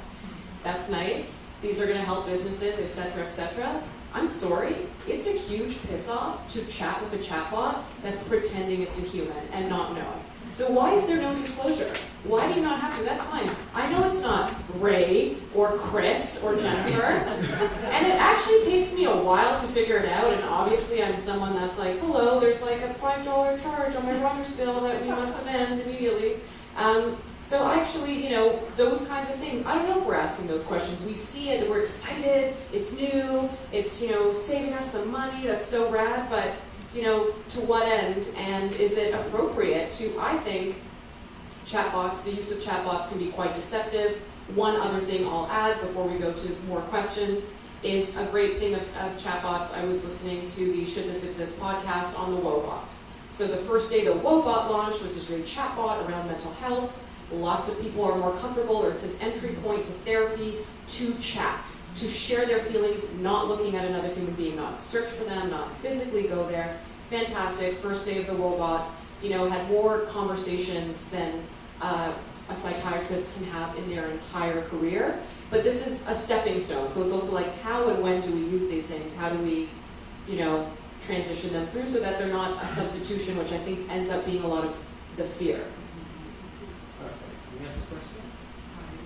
That's nice. These are going to help businesses, et cetera, et cetera. I'm sorry. It's a huge piss off to chat with a chatbot that's pretending it's a human and not knowing. So why is there no disclosure? Why do you not have to? That's fine. I know it's not Ray or Chris or Jennifer. And it actually takes me a while to figure it out. And obviously I'm someone that's like, hello, there's like a $5 charge on my Rogers bill that we must amend immediately. So actually, those kinds of things, I don't know if we're asking those questions. We see it, we're excited, it's new, it's, saving us some money, that's so rad, but to what end, and is it appropriate to, I think, chatbots, the use of chatbots can be quite deceptive. One other thing I'll add before we go to more questions is a great thing of chatbots. I was listening to the Should This Exist podcast on the Woebot. So the first day the Woebot launched was this new chatbot around mental health. Lots of people are more comfortable, or it's an entry point to therapy, to chat, to share their feelings, not looking at another human being, not search for them, not physically go there. Fantastic. First day of the Woebot, had more conversations than a psychiatrist can have in their entire career. But this is a stepping stone. So it's also like, how and when do we use these things? How do we, transition them through so that they're not a substitution, which I think ends up being a lot of the fear. perfect. Next question.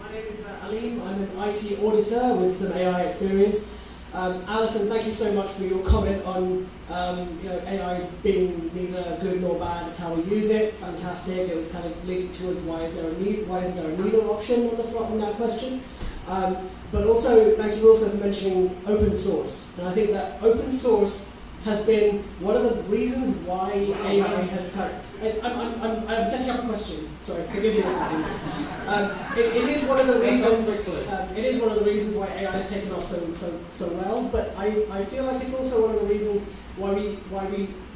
My name is Alim. I'm an IT auditor with some AI experience. Alison, thank you so much for your comment on AI being neither good nor bad. It's how we use it. Fantastic. It was kind of leading towards why isn't there a neither option on the front on that question. But also, thank you also for mentioning open source. And I think that open source has been one of the reasons why AI has kind of... I'm setting up a question. Sorry, forgive me a second. It is one of the reasons. It is one of the reasons why AI has taken off so well. But I feel like it's also one of the reasons why we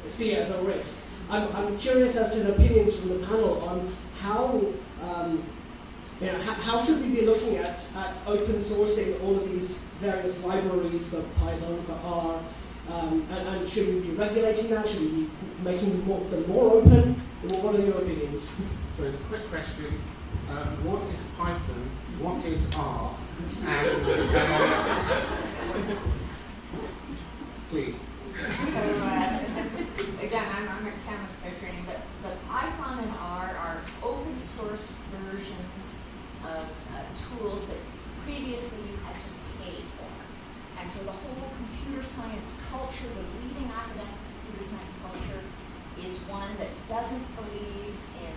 see it as a risk. I'm curious as to the opinions from the panel on how should we be looking at open sourcing all of these various libraries for Python, for R. And should we be regulating that? Should we be making them more open? What are your opinions? So the quick question, what is Python? What is R? And please. So, again, I'm a chemist by training, but Python and R are open source versions of tools that previously you had to pay for. And so the whole computer science culture, the leading academic computer science culture, is one that doesn't believe in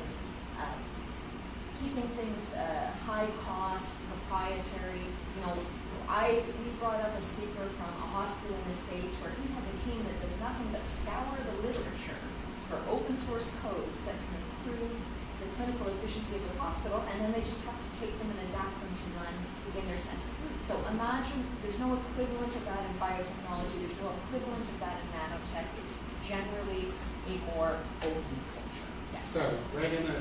keeping things high cost, proprietary. We brought up a speaker from a hospital in the States where he has a team that does nothing but scour the literature for open source codes that can improve the clinical efficiency of the hospital, and then they just have to take them and adapt them to run within their center. So imagine there's no equivalent of that in biotechnology, there's no equivalent of that in nanotech. It's generally a more open culture. Yes. So I'm gonna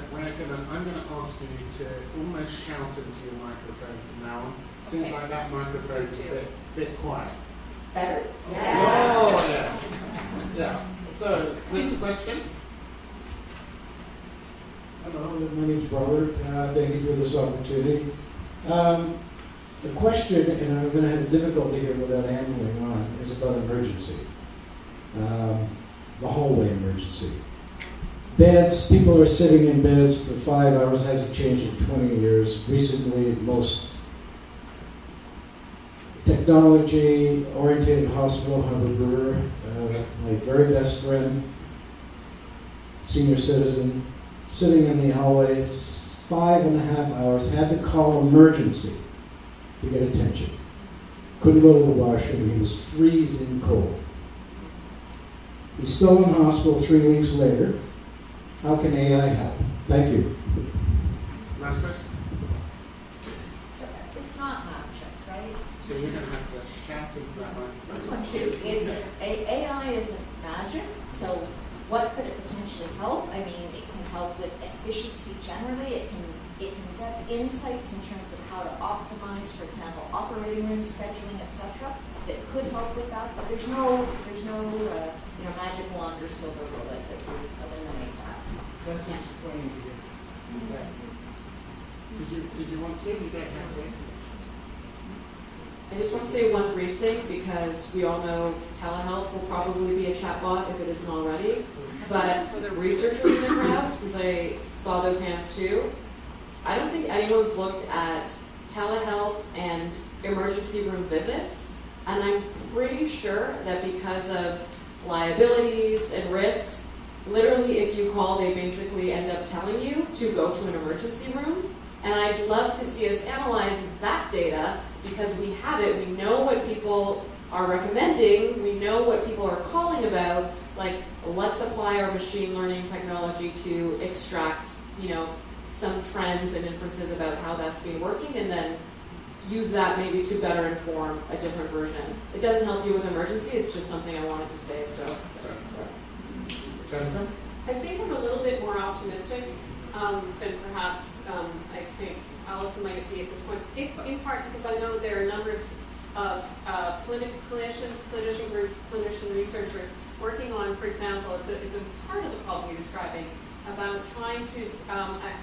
ask you to almost shout into your microphone from now on. Seems Okay. like that microphone's a bit quiet. Better? Yes. Oh yes. Yeah. So next question. Hello, my name's Robert. Thank you for this opportunity. The question, and I'm going to have difficulty here without ambling on, is about emergency. The hallway emergency. Beds, people are sitting in beds for 5 hours, hasn't changed in 20 years. Recently, most technology-oriented hospital have a brewer, my very best friend, senior citizen, sitting in the hallway 5.5 hours, had to call emergency to get attention. Couldn't go to the washroom, he was freezing cold. He's still in hospital 3 weeks later. How can AI help? Thank you. Last question. So it's not magic, right? So you're gonna have to shout into that microphone. This one too. AI isn't magic, so what could it potentially help? I mean, it can help with efficiency generally. It can get insights in terms of how to optimize, for example, operating room scheduling, etc. That could help with that, but there's no magic wand or silver bullet that would eliminate that. That's disappointing to you. Okay. Did you want to? You don't have to. I just want to say one brief thing because we all know telehealth will probably be a chatbot if it isn't already. But for the researchers in the crowd, since I saw those hands too, I don't think anyone's looked at telehealth and emergency room visits. And I'm pretty sure that because of liabilities and risks, literally if you call, they basically end up telling you to go to an emergency room. And I'd love to see us analyze that data because we have it. We know what people are recommending. We know what people are calling about. Like, let's apply our machine learning technology to extract, some trends and inferences about how that's been working, and then use that maybe to better inform a different version. It doesn't help you with emergency. It's just something I wanted to say. So. Jennifer? I think I'm a little bit more optimistic than perhaps I think Alison might be at this point, in part because I know there are a number of clinician groups, clinician researchers working on, for example, it's a part of the problem you're describing, about trying to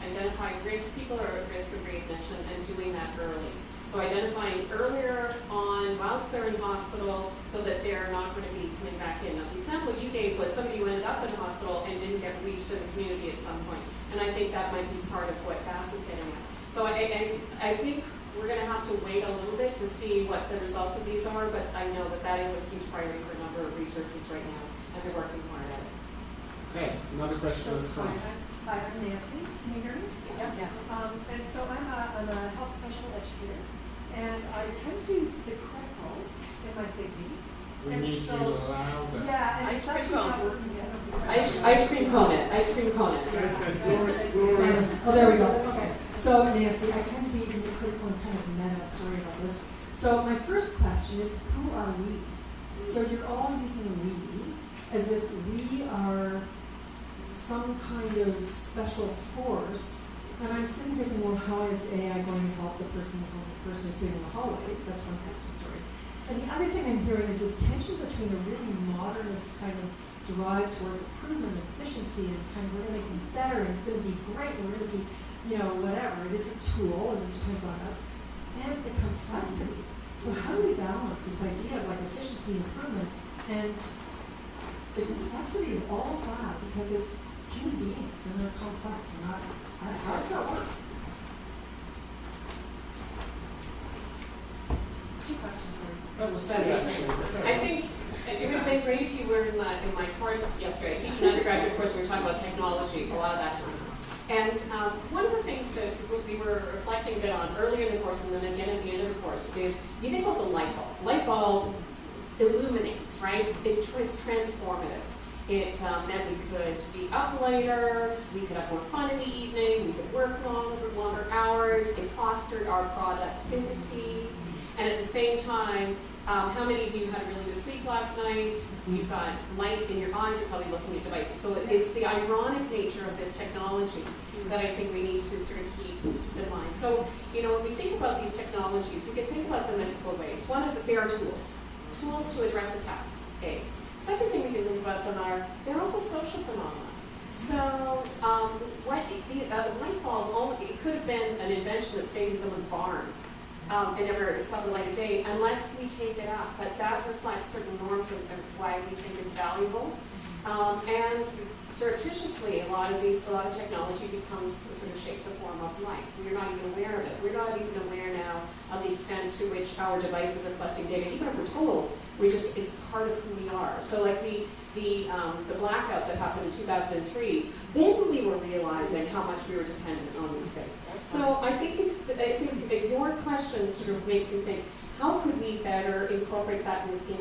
identify people who are at risk of readmission and doing that early. So identifying earlier on whilst they're in hospital so that they're not going to be coming back in. Now, the example you gave was somebody who ended up in hospital and didn't get reached in the community at some point. And I think that might be part of what Bass is getting at. So I think we're going to have to wait a little bit to see what the results of these are, but I know that is a huge priority for a number of researchers right now, and they're working hard at it. Okay, another question in the front. Hi, I'm Nancy. Can you hear me? Yeah. And so I'm a health professional educator, and I tend to be critical in my thinking. We And need so- you louder. Yeah, and it's Ice cream actually not cone. working yet. Ice cream cone it. Ice cream cone it. Gloria. Oh, there we go. Okay. So Nancy, I tend to be even critical and kind of meta. Sorry about this. So my first question is, who are we? So you're all using we as if we are some kind of special force. And I'm sitting thinking, well, how is AI going to help the person, the homeless person who's sitting in the hallway? That's one question, sorry. And the other thing I'm hearing is this tension between a really modernist kind of drive towards improvement and efficiency and kind of we're going to make things better and it's going to be great and we're going to be, whatever. It is a tool and it depends on us. And the complexity. So how do we balance this idea of like efficiency and improvement and the complexity of all of that, because it's human beings and they're complex. We're not, how does that work? Two questions, sorry. That was That's actually. I think it would have been great if you were in my course yesterday. I teach an undergraduate course where we talk about technology a lot of that time. And one of the things that we were reflecting a bit on earlier in the course and then again at the end of the course is you think about the light bulb. Light bulb illuminates, right? It's transformative. It meant we could be up later, we could have more fun in the evening, we could work longer hours. It fostered our productivity. And at the same time, how many of you had really good sleep last night? You've got light in your eyes, you're probably looking at devices. So it's the ironic nature of this technology that I think we need to sort of keep in mind. So, when we think about these technologies, we can think about them in a couple of ways. One of them, they are tools to address a task, A. Second thing we can think about them are, they're also social phenomena. So, the light bulb, it could have been an invention that stayed in someone's barn and never saw the light of day unless we take it up. But that reflects certain norms of why we think it's valuable. And surreptitiously, a lot of technology becomes sort of shapes a form of life. We're not even aware of it. We're not even aware now of the extent to which our devices are collecting data. Even if we're told, it's part of who we are. So like the blackout that happened in 2003, then we were realizing how much we were dependent on these things. So I think your question sort of makes me think, how could we better incorporate that in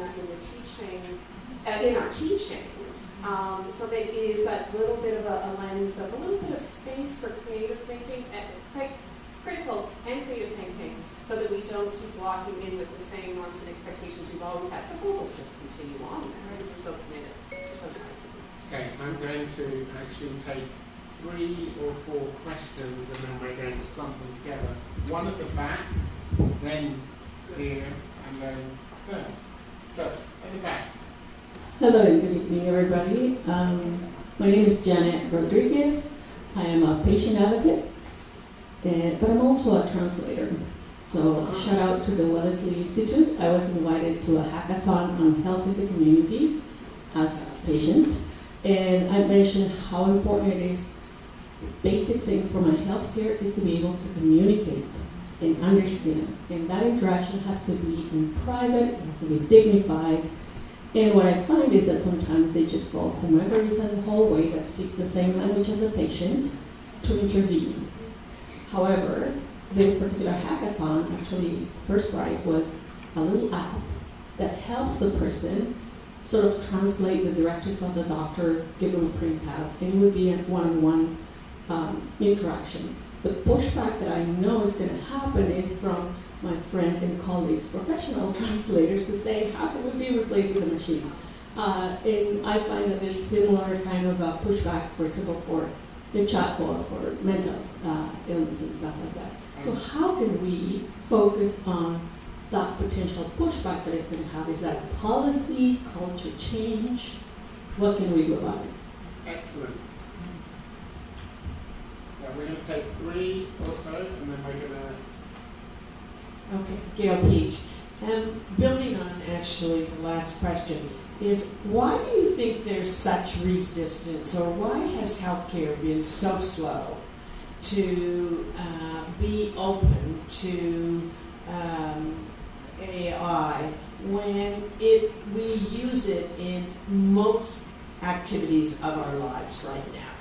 our teaching, so that it is that little bit of a lens of a little bit of space for creative thinking, critical and creative thinking, so that we don't keep walking in with the same norms and expectations we've always had, because those will just continue on there, because we're so committed, we're so tied. Okay, I'm going to actually take 3 or 4 questions and then we're going to clump them together. One at the back, then here, and then there. So, at the back. Hello and good evening, everybody. My name is Janet Rodriguez. I am a patient advocate, but I'm also a translator. So shout out to the Wellesley Institute. I was invited to a hackathon on health in the community as a patient, and I mentioned how important it is. Basic things for my healthcare is to be able to communicate and understand, and that interaction has to be in private, it has to be dignified. And what I find is that sometimes they just call whomever is in the hallway that speaks the same language as the patient to intervene. However, this particular hackathon, actually, first prize was a little app that helps the person sort of translate the directives of the doctor, give them a printout, and it would be a one-on-one interaction. The pushback that I know is going to happen is from my friend and colleagues, professional translators, to say, how can we be replaced with a machine? And I find that there's similar kind of pushback, for example, for the chatbots for mental illness and stuff like that. So how can we focus on that potential pushback that it's going to have? Is that policy, culture change? What can we do about it? Excellent. We're going to take 3 or so, and then we're going to... Okay, Gail Peach. Building on actually the last question, is why do you think there's such resistance, or why has healthcare been so slow to be open to AI when we use it in most activities of our lives right now,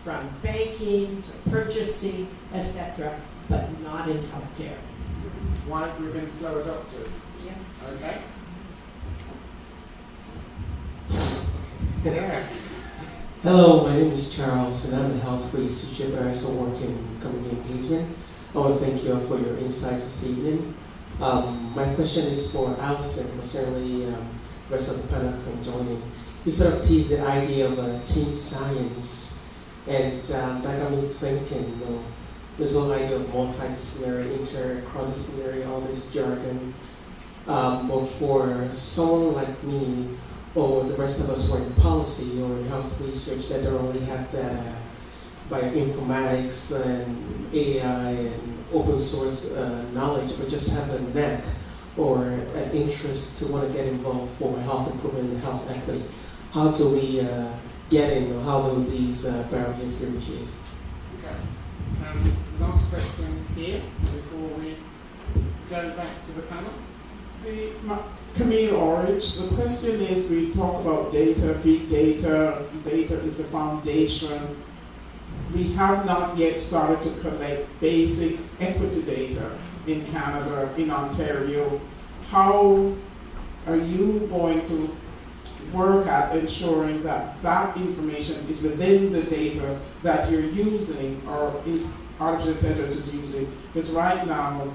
from banking to purchasing, etc., but not in healthcare? Why have we been slow adopters? Yeah. Okay. Yeah. Hello, my name is Charles, and I'm a health researcher, but I also work in community engagement. I want to thank you all for your insights this evening. My question is for Alison, but certainly the rest of the panel can join in. You sort of teased the idea of team science, and that got me thinking, this whole idea of multidisciplinary, cross-disciplinary, all this jargon. But for someone like me, or the rest of us who are in policy or in health research that don't really have that bioinformatics and AI and open source knowledge, but just have a knack or an interest to want to get involved for health improvement and health equity, how do we get in, or how will these barriers be reduced? Okay. Last question here before we go back to the panel. Camille Orridge, the question is, we talk about data, big data, data is the foundation. We have not yet started to collect basic equity data in Canada, in Ontario. How are you going to work at ensuring that that information is within the data that you're using or artificial intelligence is using. Because right now,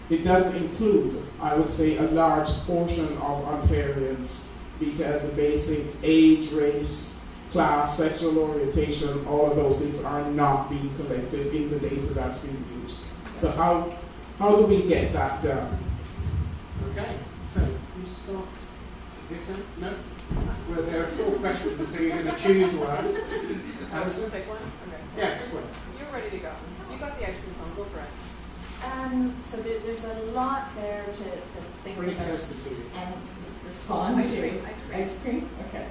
it doesn't include, I would say, a large portion of Ontarians because the basic age, race, class, sexual orientation, all of those things are not being collected in the data that's being used. So how do we get that done? Okay, so you start this end? No? Well, there are 4 questions, so you're going to choose one. Alison? Pick one? Okay. Yeah, pick one. You're ready to go. You got the ice cream cone, go for it. So there's a lot there to think Pretty about close to you. and respond Ice to. cream, ice cream. Ice cream? Okay.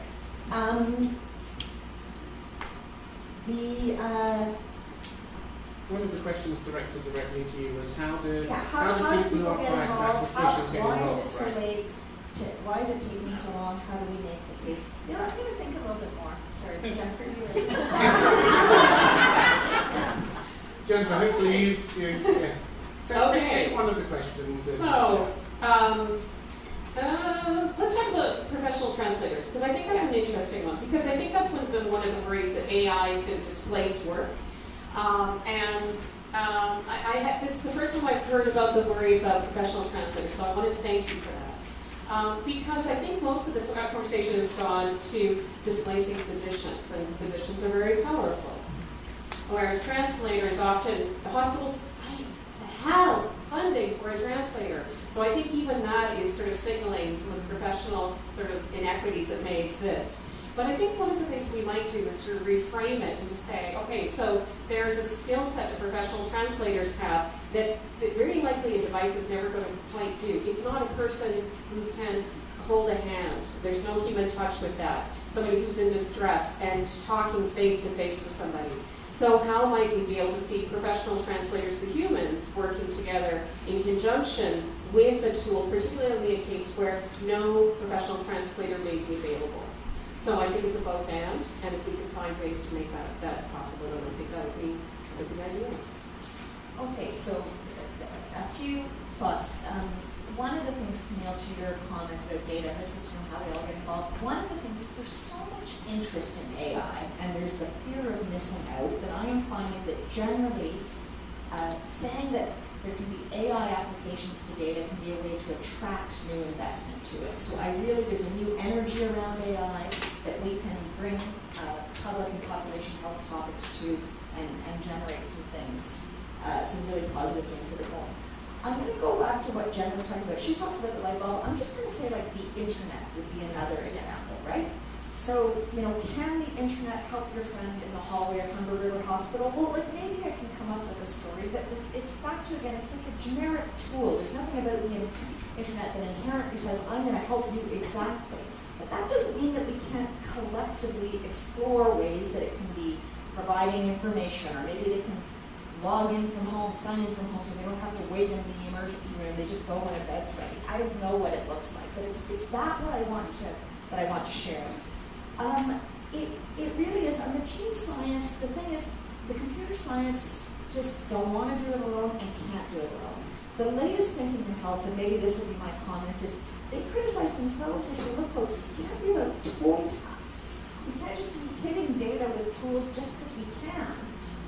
One of the questions directed directly to you was how do How do people who people are get biased involved? statisticians get Why involved? is it so Right. late? Why is it taking so long? How do we make the case? You know, I'm going to think a little bit more. Sorry, Jennifer, you ready? Jennifer, hopefully yeah. Okay. Take one of the questions. So, let's talk about professional translators, because I think that's an interesting one, because I think that's been one of the worries that AI is going to displace work. This is the first time I've heard about the worry about professional translators, so I want to thank you for that. Because I think most of the conversation has gone to displacing physicians, and physicians are very powerful. Whereas translators often, the hospitals fight to have funding for a translator. So I think even that is sort of signaling some of the professional sort of inequities that may exist. But I think one of the things we might do is sort of reframe it and to say, okay, so there's a skill set that professional translators have that very likely a device is never going to quite do. It's not a person who can hold a hand. There's no human touch with that. Somebody who's in distress and talking face to face with somebody. So how might we be able to see professional translators, the humans, working together in conjunction with a tool, particularly in a case where no professional translator may be available? So I think it's a both and if we can find ways to make that possible, then I think that would be ideal. Okay, so a few thoughts. One of the things, Camille, to your comment about data, and this is from how we all get involved, one of the things is there's so much interest in AI, and there's the fear of missing out, that I am finding that generally saying that there can be AI applications to data can be a way to attract new investment to it. So there's a new energy around AI that we can bring public and population health topics to and generate some things, some really positive things that are going. I'm going to go back to what Jen was talking about. She talked about the light bulb. I'm just going to say like the internet would be another example, right? So, can the internet help your friend in the hallway of Humber River Hospital? Well, maybe I can come up with a story, but it's back to, again, it's like a generic tool. There's nothing about the internet that inherently says, I'm going to help you exactly. But that doesn't mean that we can't collectively explore ways that it can be providing information, or maybe they can log in from home, sign in from home, so they don't have to wait in the emergency room. They just go when a bed's ready. I don't know what it looks like, but it's that what I want to share. It really is on the team science. The thing is, the computer science just don't want to do it alone and can't do it alone. The latest thinking in health, and maybe this will be my comment, is they criticize themselves. They say, look, folks, this can't be about toy tasks. We can't just be hitting data with tools just because we can.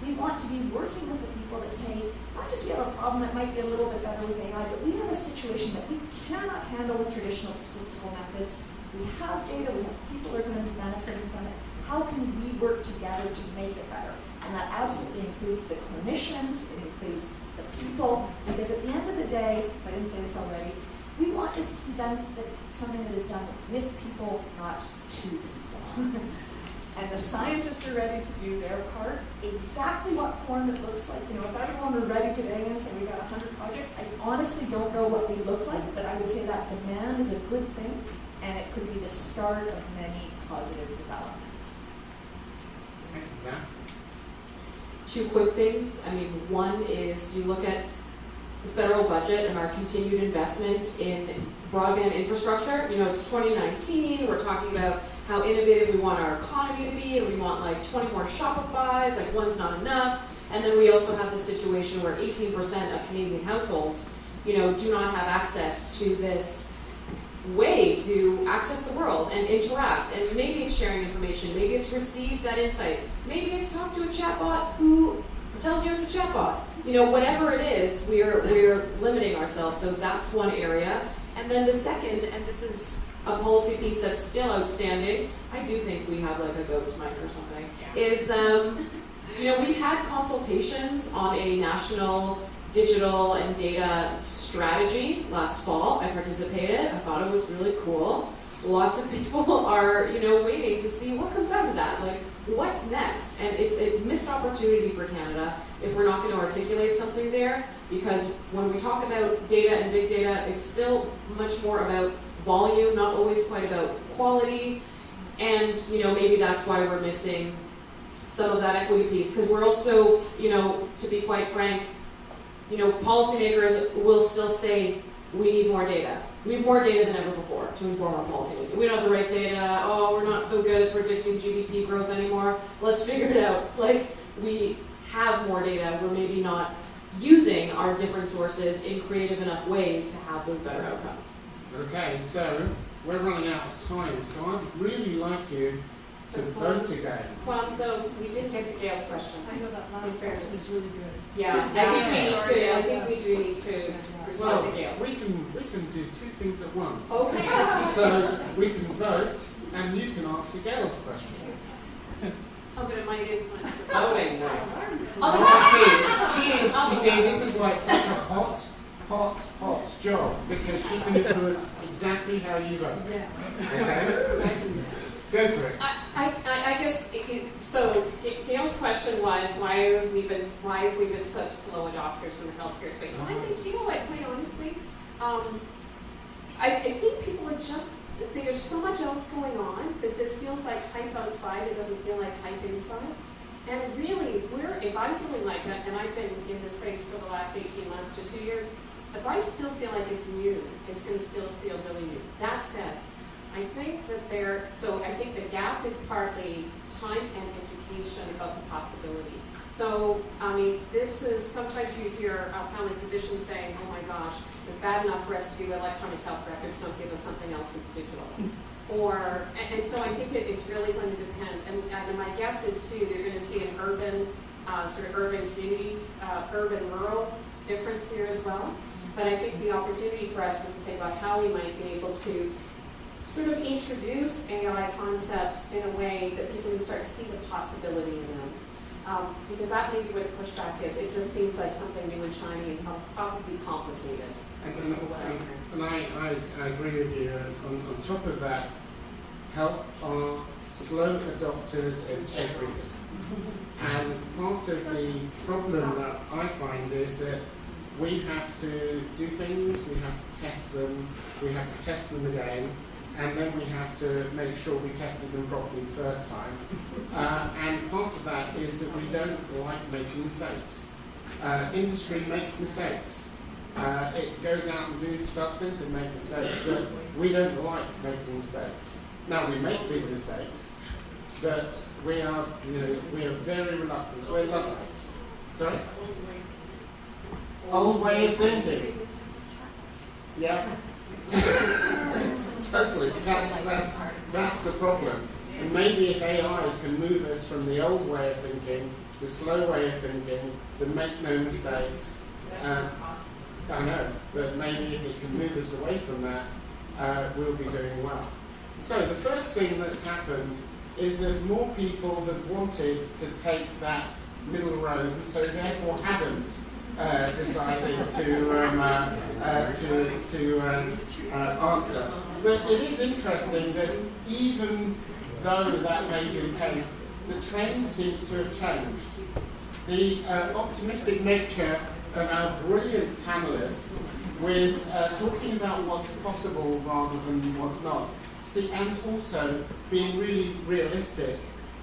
We want to be working with the people that say, not just we have a problem that might be a little bit better with AI, but we have a situation that we cannot handle with traditional statistical methods. We have data, we have people who are going to be benefiting from it. How can we work together to make it better? And that absolutely includes the clinicians, it includes the people, because at the end of the day, if I didn't say this already, we want this to be done, something that is done with people, not to people. And the scientists are ready to do their part. Exactly what form it looks like. If everyone were ready today and said we got 100 projects, I honestly don't know what we look like, but I would say that demand is a good thing, and it could be the start of many positive developments. Okay, that's Two quick things. One is you look at the federal budget and our continued investment in broadband infrastructure. It's 2019, we're talking about how innovative we want our economy to be, and we want like 20 more Shopifys, like one's not enough. And then we also have the situation where 18% of Canadian households, do not have access to this way to access the world and interact, and maybe it's sharing information, maybe it's receive that insight, maybe it's talk to a chatbot who tells you it's a chatbot. You know, whatever it is, we're limiting ourselves. So that's one area. And then the second, and this is a policy piece that's still outstanding, I do think we have like a ghost mic or something, is, you know, we had consultations on a national digital and data strategy last fall. I participated. I thought it was really cool. Lots of people are, you know, waiting to see what comes out of that. Like, what's next? And it's a missed opportunity for Canada if we're not going to articulate something there, because when we talk about data and big data, it's still much more about volume, not always quite about quality. And, you know, maybe that's why we're missing some of that equity piece, because we're also, you know, to be quite frank, you know, policymakers will still say we need more data. We have more data than ever before to inform our policymaking. We don't have the right data. Oh, we're not so good at predicting GDP growth anymore. Let's figure it out. Like, we have more data. We're maybe not using our different sources in creative enough ways to have those better outcomes. Okay, so we're running out of time, so I'd really like you to vote again. Well, though, we didn't get to Gail's question. I know that In last fairness. question is really good. Yeah, I think we do need to respond to Gail's. We can do two things at once. Okay. So we can vote, and you can answer Gail's question. Oh, but it might influence the voting. She is, you see, this is why it's such a hot job, because she can influence exactly how you vote. Okay? Go for it. I guess, so Gail's question was, why have we been such slow adopters in the healthcare space? And I think, you know what, quite honestly, I think people are just, there's so much else going on that this feels like hype outside, it doesn't feel like hype inside. And really, if I'm feeling like that, and I've been in this space for the last 18 months to 2 years, if I still feel like it's new, it's going to still feel really new. That said, I think that I think the gap is partly time and education about the possibility. So, I mean, this is, sometimes you hear family physicians saying, oh my gosh, it's bad enough for us to do electronic health records, don't give us something else that's digital. And so I think it's really going to depend. And my guess is too, they're going to see an urban, sort of urban community, urban-rural difference here as well. But I think the opportunity for us is to think about how we might be able to sort of introduce AI concepts in a way that people can start to see the possibility in them. Because that may be where the pushback is. It just seems like something new and shiny and probably complicated. And I agree with you. On top of that, health are slow adopters in everything. And part of the problem that I find is that we have to do things, we have to test them, we have to test them again, and then we have to make sure we tested them properly the first time. And part of that is that we don't like making mistakes. Industry makes mistakes. It goes out and does things and makes mistakes, but we don't like making mistakes. Now, we make big mistakes, but we are very reluctant. We're Luddites. Sorry? Old way of thinking. Yeah. Totally. That's the problem. And maybe if AI can move us from the old way of thinking, the slow way of thinking, the make no mistakes, I know, but maybe if it can move us away from that, we'll be doing well. So the first thing that's happened is that more people have wanted to take that middle road, so therefore haven't decided to answer. But it is interesting that even though that may be the case, the trend seems to have changed. The optimistic nature of our brilliant panelists with talking about what's possible rather than what's not. See, and also being really realistic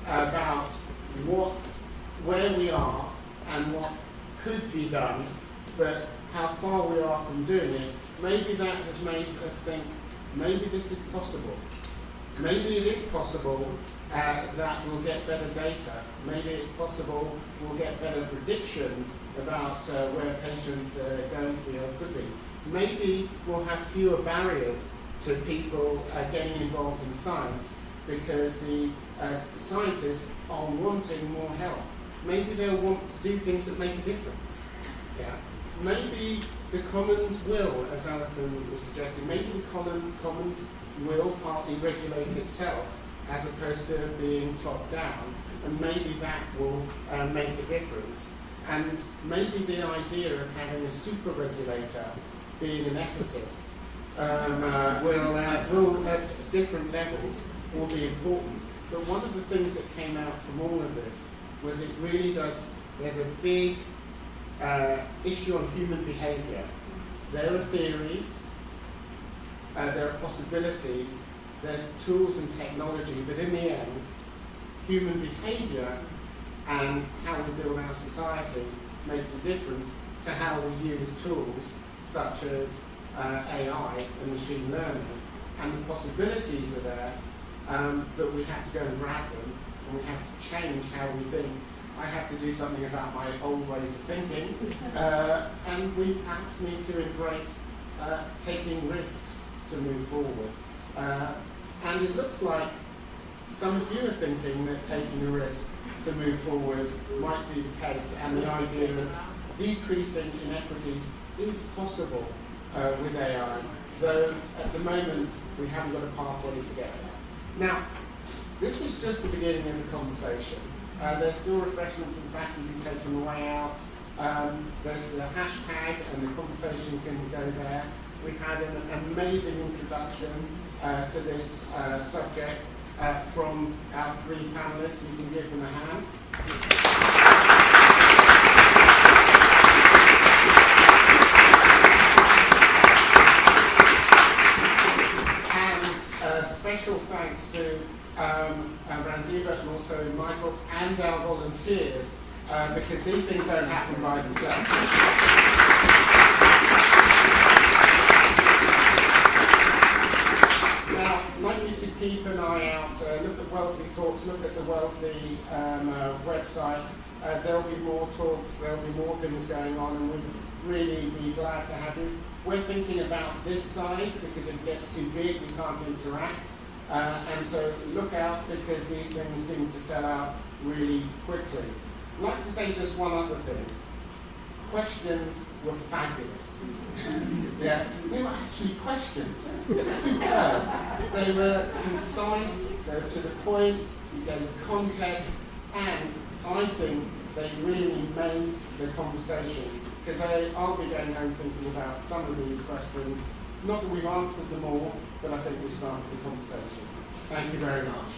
about where we are and what could be done, but how far we are from doing it. Maybe that has made us think, maybe this is possible. Maybe it is possible that we'll get better data. Maybe it's possible we'll get better predictions about where patients are going to be or could be. Maybe we'll have fewer barriers to people getting involved in science because the scientists are wanting more help. Maybe they'll want to do things that make a difference. Yeah. Maybe the commons will, as Alison was suggesting, maybe the commons will partly regulate itself as opposed to being top down, and maybe that will make a difference. And maybe the idea of having a super regulator being an ethicist will at different levels will be important. But one of the things that came out from all of this was it really does, there's a big issue on human behavior. There are theories, there are possibilities, there's tools and technology, but in the end, human behavior and how we build our society makes a difference to how we use tools such as AI and machine learning. And the possibilities are there, that we have to go and grab them, and we have to change how we think. I have to do something about my old ways of thinking, and we perhaps need to embrace taking risks to move forward. And it looks like some of you are thinking that taking a risk to move forward might be the case, and the idea of decreasing inequities is possible with AI, though at the moment we haven't got a pathway to get there. Now, this is just the beginning of the conversation. There's still refreshments in the back you can take on the way out. There's the hashtag and the conversation can go there. We've had an amazing introduction to this subject from our three panelists. You can give them a hand. And special thanks to Ranziba and also Michael and our volunteers, because these things don't happen by themselves. Now, I'd like you to keep an eye out, look at Wellesley Talks, look at the Wellesley website. There'll be more talks, there'll be more things going on, and we'd really be glad to have you. We're thinking about this size because if it gets too big, we can't interact. And so look out, because these things seem to sell out really quickly. I'd like to say just one other thing. Questions were fabulous. Yeah, they were actually questions. Superb. They were concise, they were to the point, you gave context, and I think they really made the conversation, because I'll be going home thinking about some of these questions. Not that we've answered them all, but I think we've started the conversation. Thank you very much.